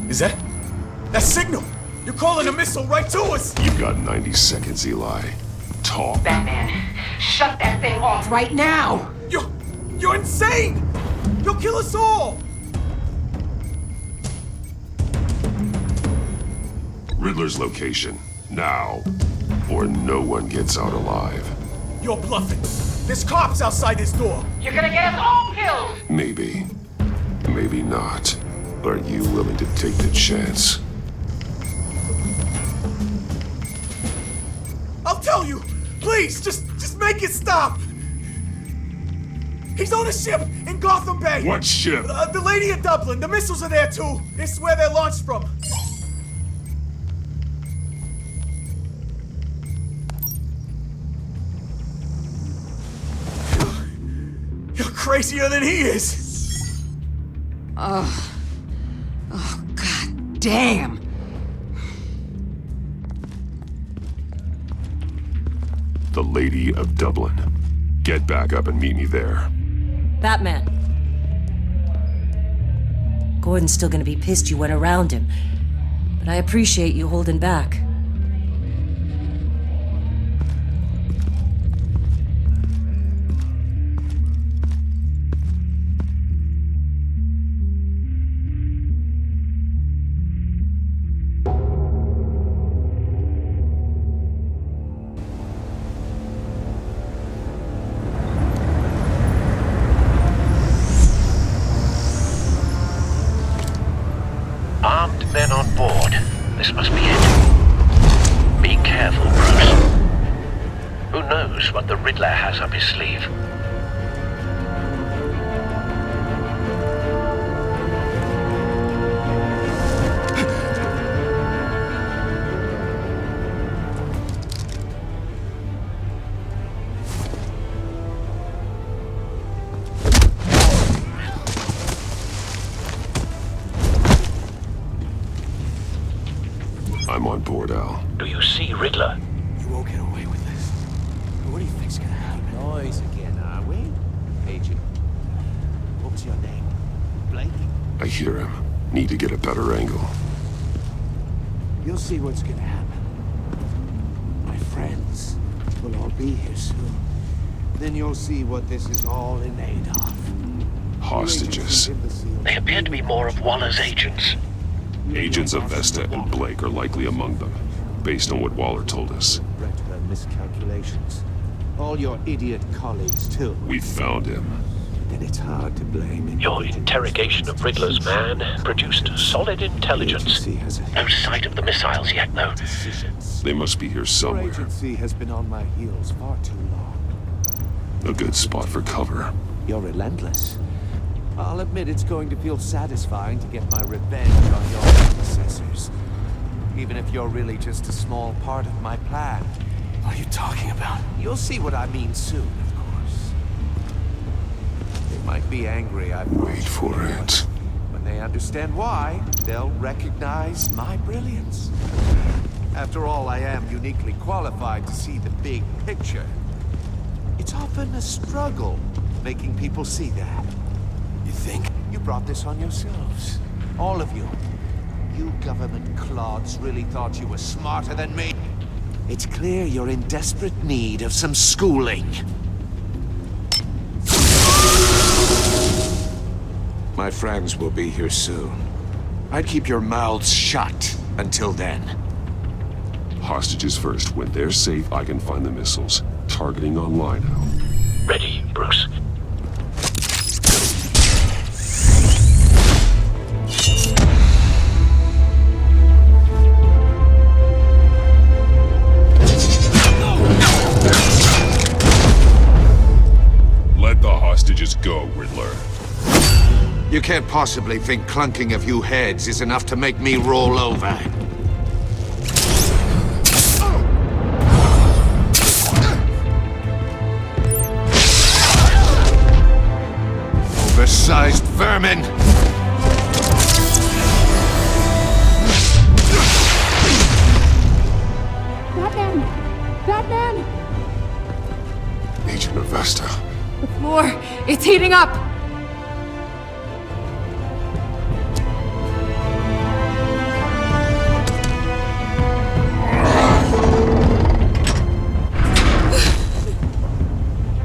is that signal? You're calling a missile right to us! You've got 90 seconds, Eli. Talk. Batman, shut that thing off right now! You're insane! You'll kill us all! Riddler's location, now, or no one gets out alive. You're bluffing. There's cops outside this door. You're gonna get us all killed! Maybe. Maybe not. Are you willing to take the chance? I'll tell you! Please, just make it stop! He's on a ship in Gotham Bay! What ship? The Lady of Dublin. The missiles are there too. It's where they're launched from. You're crazier than he is! Oh, God damn! The Lady of Dublin. Get back up and meet me there. Batman. Gordon's still gonna be pissed you went around him, but I appreciate you holding back. Armed men on board. This must be it. Be careful, Bruce. Who knows what the Riddler has up his sleeve? I'm on board, Al. Do you see Riddler? You won't get away with this. What do you think's gonna happen? Noise again, are we? Agent. What's your name? Blake? I hear him. Need to get a better angle. You'll see what's gonna happen. My friends will all be here soon. Then you'll see what this is all in aid of. Hostages. They appear to be more of Waller's agents. Agents of Vesta and Blake are likely among them, based on what Waller told us. Regret her miscalculations. All your idiot colleagues, too. We found him. Then it's hard to blame him. Your interrogation of Riddler's man produced solid intelligence. No sight of the missiles yet, though. They must be here Your somewhere. agency has been on my heels far too long. A good spot for cover. You're relentless. I'll admit it's going to feel satisfying to get my revenge on your predecessors. Even if you're really just a small part of my plan. What are you talking about? You'll see what I mean soon, of course. They might be angry I've Wait for it. When they understand why, they'll recognize my brilliance. After all, I am uniquely qualified to see the big picture. It's often a struggle making people see that. You think? You brought this on yourselves. All of you. You government clods really thought you were smarter than me. It's clear you're in desperate need of some schooling. My friends will be here soon. I'd keep your mouths shut until then. Hostages first. When they're safe, I can find the missiles. Targeting online now. Ready, Bruce. Let the hostages go, Riddler. You can't possibly think clunking a few heads is enough to make me roll over. Oversized vermin! Batman! Batman! Agent Avesta. The floor, it's heating up!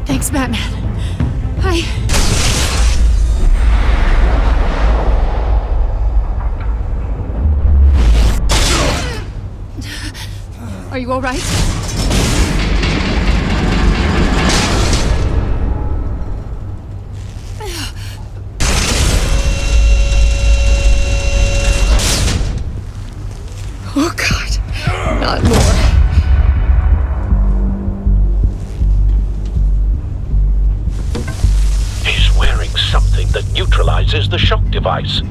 Thanks, Batman. Are you all right? Oh, God. Not more. He's wearing something that neutralizes the shock device.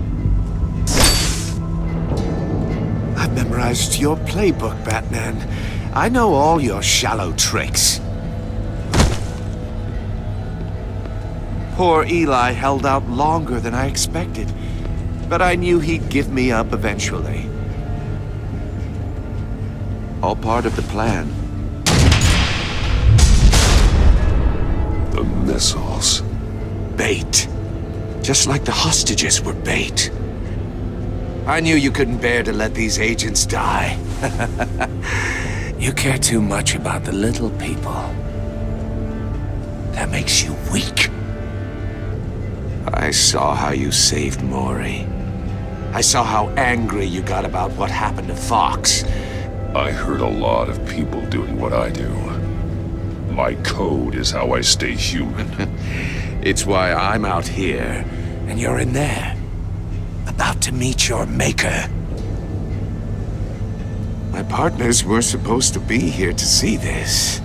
I've memorized your playbook, Batman. I know all your shallow tricks. Poor Eli held out longer than I expected, but I knew he'd give me up eventually. All part of the plan. The missiles. Bait. Just like the hostages were bait. I knew you couldn't bear to let these agents die. You care too much about the little people. That makes you weak. I saw how you saved Maury. I saw how angry you got about what happened to Fox. I heard a lot of people doing what I do. My code is how I stay human. It's why I'm out here, and you're in there. About to meet your maker. My partners were supposed to be here to see this.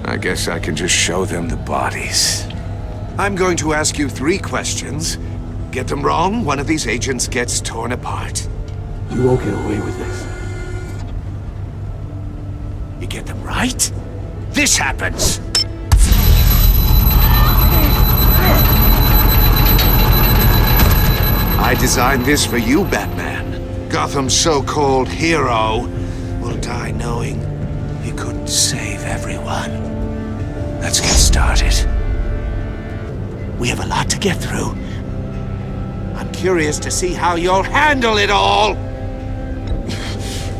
I guess I can just show them the bodies. I'm going to ask you 3 questions. Get them wrong, one of these agents gets torn apart. You won't get away with this. You get them right, this happens! I designed this for you, Batman. Gotham's so-called hero will die knowing he couldn't save everyone. Let's get started. We have a lot to get through. I'm curious to see how you'll handle it all!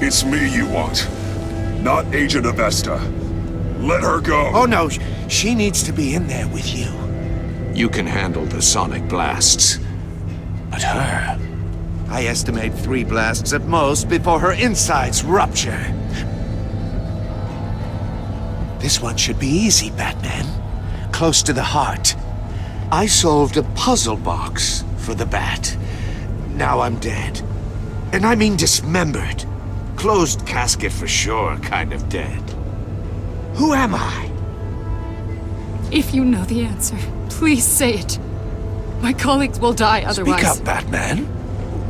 It's me you want, not Agent Avesta. Let her go! Oh no, she needs to be in there with you. You can handle the sonic blasts. But her... I estimate 3 blasts at most before her insides rupture. This one should be easy, Batman. Close to the heart. I solved a puzzle box for the Bat. Now I'm dead. And I mean dismembered. Closed casket for sure, kind of dead. Who am I? If you know the answer, please say it. My colleagues will die otherwise. Speak up, Batman.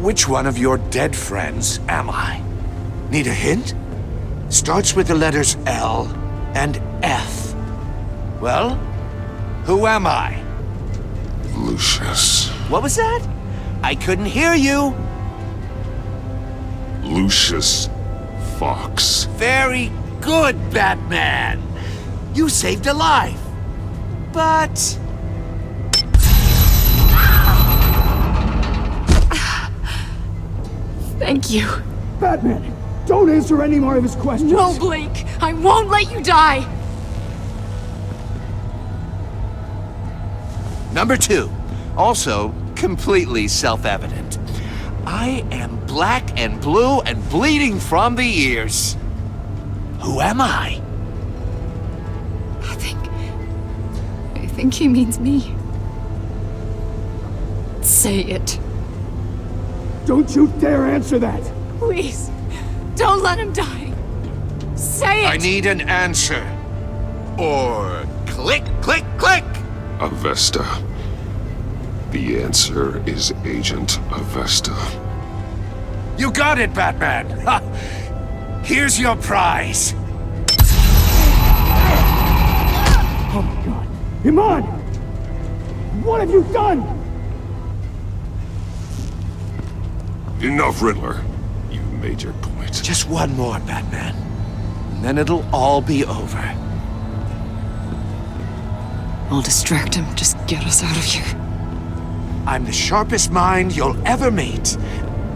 Which one of your dead friends am I? Need a hint? Starts with the letters L and F. Well, who am I? Lucius. What was that? I couldn't hear you. Lucius Fox. Very good, Batman. You saved a life. But... Thank you. Batman, don't answer any more of his questions. No, Blake. I won't let you die. Number 2, also completely self-evident. I am black and blue and bleeding from the ears. Who am I? I think he means me. Say it. Don't you dare answer that! Please, don't let him die. Say it! I need an answer. Or click, click, click! Avesta. The answer is Agent Avesta. You got it, Batman! Ha! Here's your prize! Oh my god. Iman! What have you done? Enough, Riddler. You made your point. Just one more, Batman. And then it'll all be over. I'll distract him. Just get us out of here. I'm the sharpest mind you'll ever meet.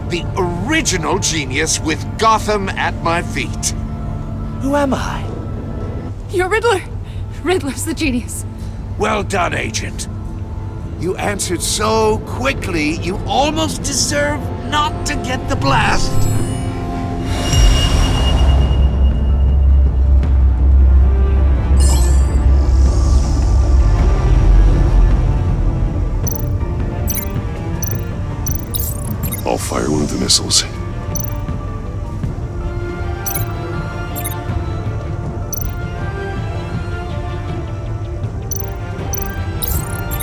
The original genius with Gotham at my feet. Who am I? You're Riddler. Riddler's the genius. Well done, Agent. You answered so quickly, you almost deserve not to get the blast. I'll fire one of the missiles.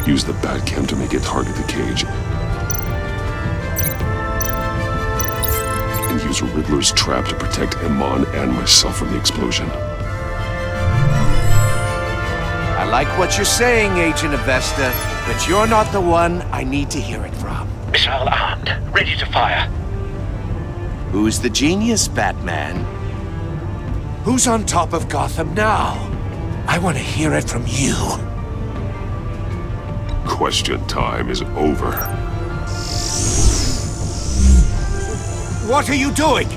Use the Batcam to make it target the cage. And use Riddler's trap to protect Iman and myself from the explosion. I like what you're saying, Agent Avesta, but you're not the one I need to hear it from. Missile armed, ready to fire. Who's the genius, Batman? Who's on top of Gotham now? I want to hear it from you. Question time is over. What are you doing?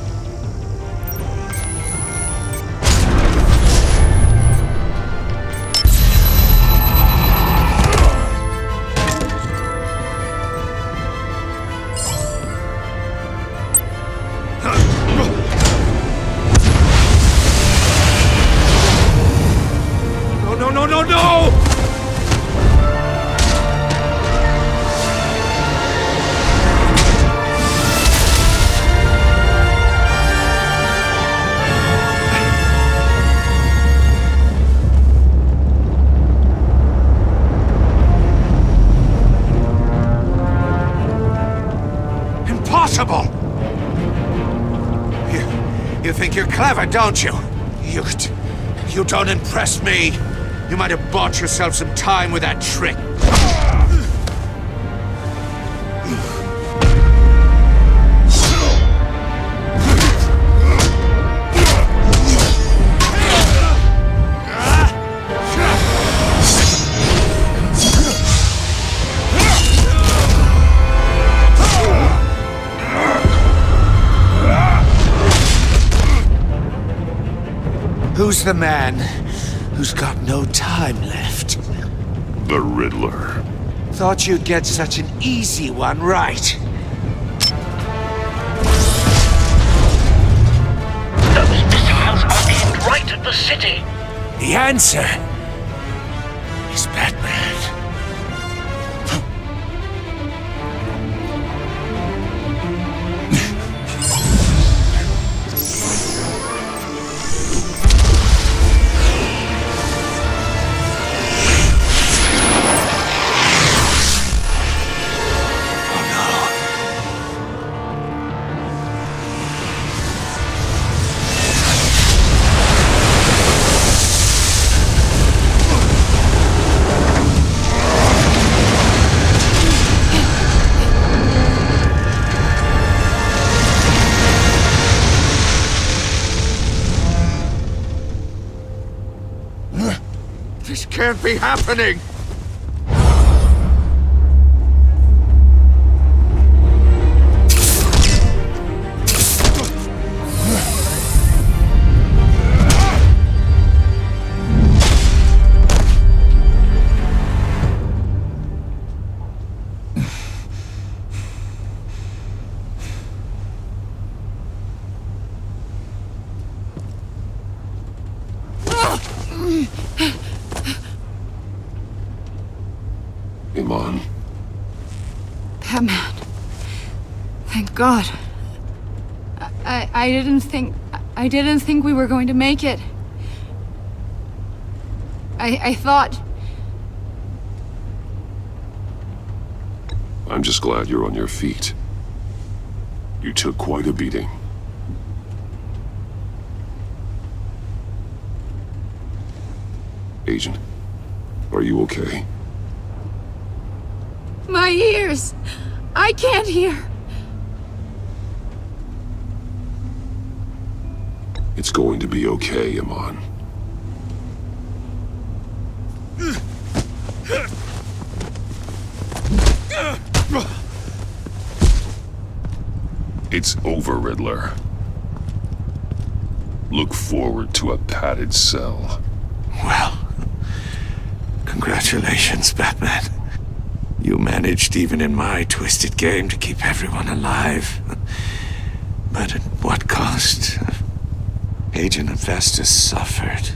No! Impossible! You think you're clever, don't you? You don't impress me. You might have bought yourself some time with that trick. Who's the man who's got no time left? The Riddler. Thought you'd get such an easy one right. Those missiles are aimed right at the city. The answer is Batman. This can't be happening! God. I didn't think we were going to make it. I thought... I'm just glad you're on your feet. You took quite a beating. Agent, are you okay? My ears! I can't hear! It's going to be okay, Iman. It's over, Riddler. Look forward to a padded cell. Well, congratulations, Batman. You managed, even in my twisted game, to keep everyone alive. But at what cost? Agent Hephaestus suffered,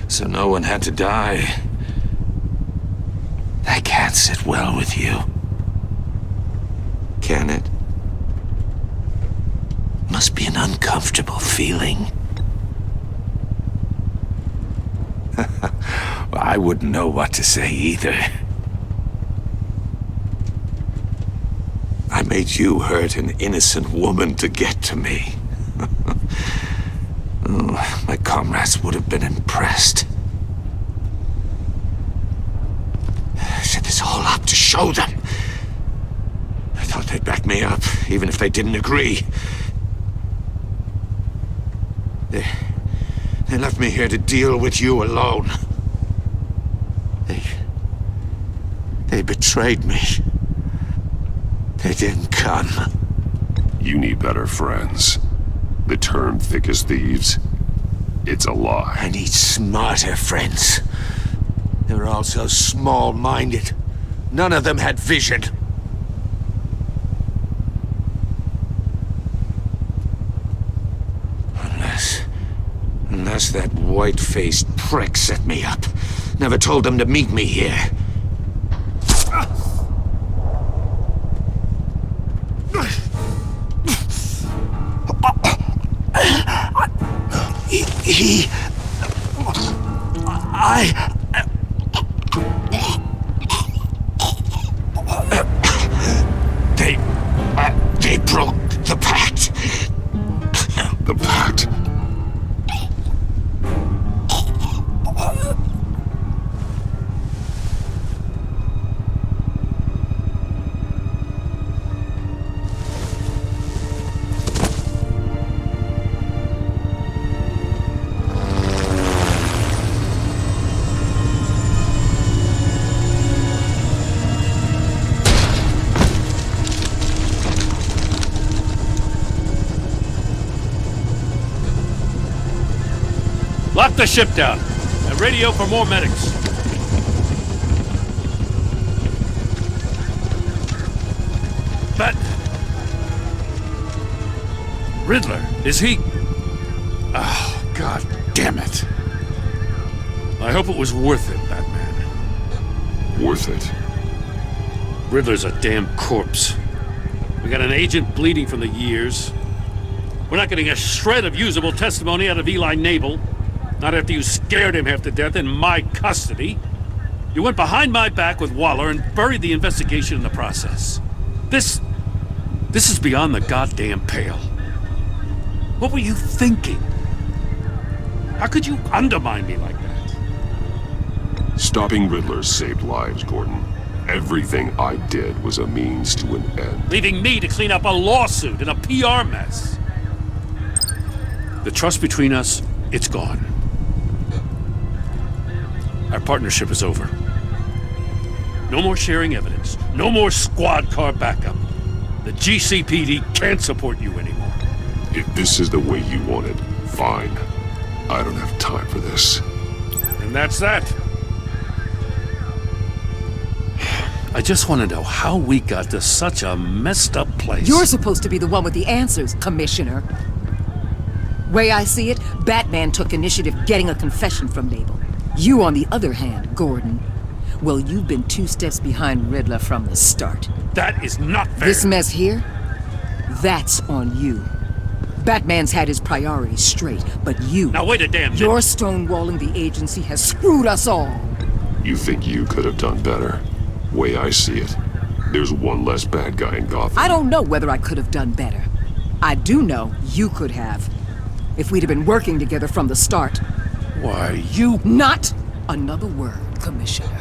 so no one had to die. That can't sit well with you. Can it? Must be an uncomfortable feeling. Well, I wouldn't know what to say either. I made you hurt an innocent woman to get to me. Oh, my comrades would have been impressed. I set this all up to show them. I thought they'd back me up, even if they didn't agree. They left me here to deal with you alone. They betrayed me. They didn't come. You need better friends. The term thick as thieves, it's a lie. I need smarter friends. They were all so small-minded. None of them had vision. Unless that white-faced prick set me up. Never told them to meet me here. They broke the pact. The pact? Lock the ship down and radio for more medics. Riddler, is he... Oh, God damn it. I hope it was worth it, Batman. Worth it? Riddler's a damn corpse. We got an agent bleeding from the years. We're not getting a shred of usable testimony out of Eli Nabel. Not after you scared him half to death in my custody. You went behind my back with Waller and buried the investigation in the process. This is beyond the goddamn pale. What were you thinking? How could you undermine me like that? Stopping Riddler saved lives, Gordon. Everything I did was a means to an end. Leaving me to clean up a lawsuit and a PR mess. The trust between us, it's gone. Our partnership is over. No more sharing evidence. No more squad car backup. The GCPD can't support you anymore. If this is the way you want it, fine. I don't have time for this. And that's that. I just want to know how we got to such a messed up place. You're supposed to be the one with the answers, Commissioner. Way I see it, Batman took initiative getting a confession from Nabel. You, on the other hand, Gordon, well, you've been 2 steps behind Riddler from the start. That is not fair. This mess here, That's on you. Batman's had his priorities straight, but you... Now wait a damn minute. Your stonewalling the agency has screwed us all. You think you could have done better? Way I see it, there's one less bad guy in Gotham. I don't know whether I could have done better. I do know you could have. If we'd have been working together from the start. Why, you... Not another word, Commissioner.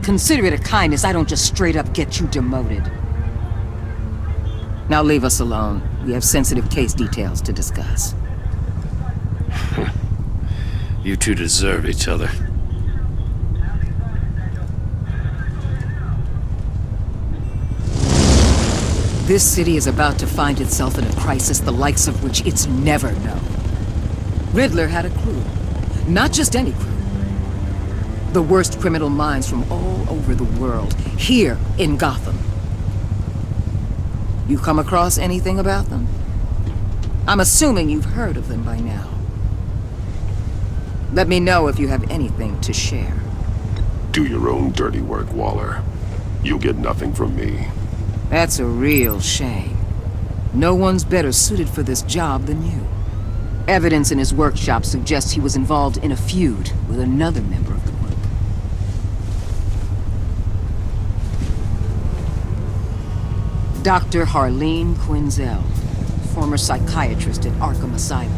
Consider it a kindness I don't just straight up get you demoted. Now leave us alone. We have sensitive case details to discuss. You two deserve each other. This city is about to find itself in a crisis the likes of which it's never known. Riddler had a crew. Not just any crew. The worst criminal minds from all over the world, here in Gotham. You come across anything about them? I'm assuming you've heard of them by now. Let me know if you have anything to share. Do your own dirty work, Waller. You'll get nothing from me. That's a real shame. No one's better suited for this job than you. Evidence in his workshop suggests he was involved in a feud with another member of the group. Dr. Harleen Quinzel, former psychiatrist at Arkham Asylum.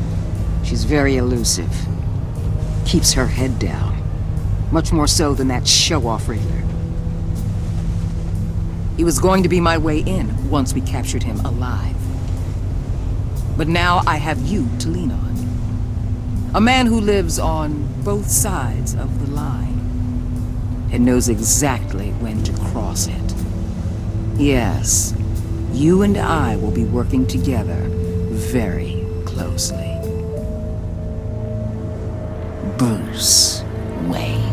She's very elusive. Keeps her head down. Much more so than that show-off Riddler. He was going to be my way in once we captured him alive. But now I have you to lean on. A man who lives on both sides of the line and knows exactly when to cross it. Yes, you and I will be working together very closely. Bruce Wayne.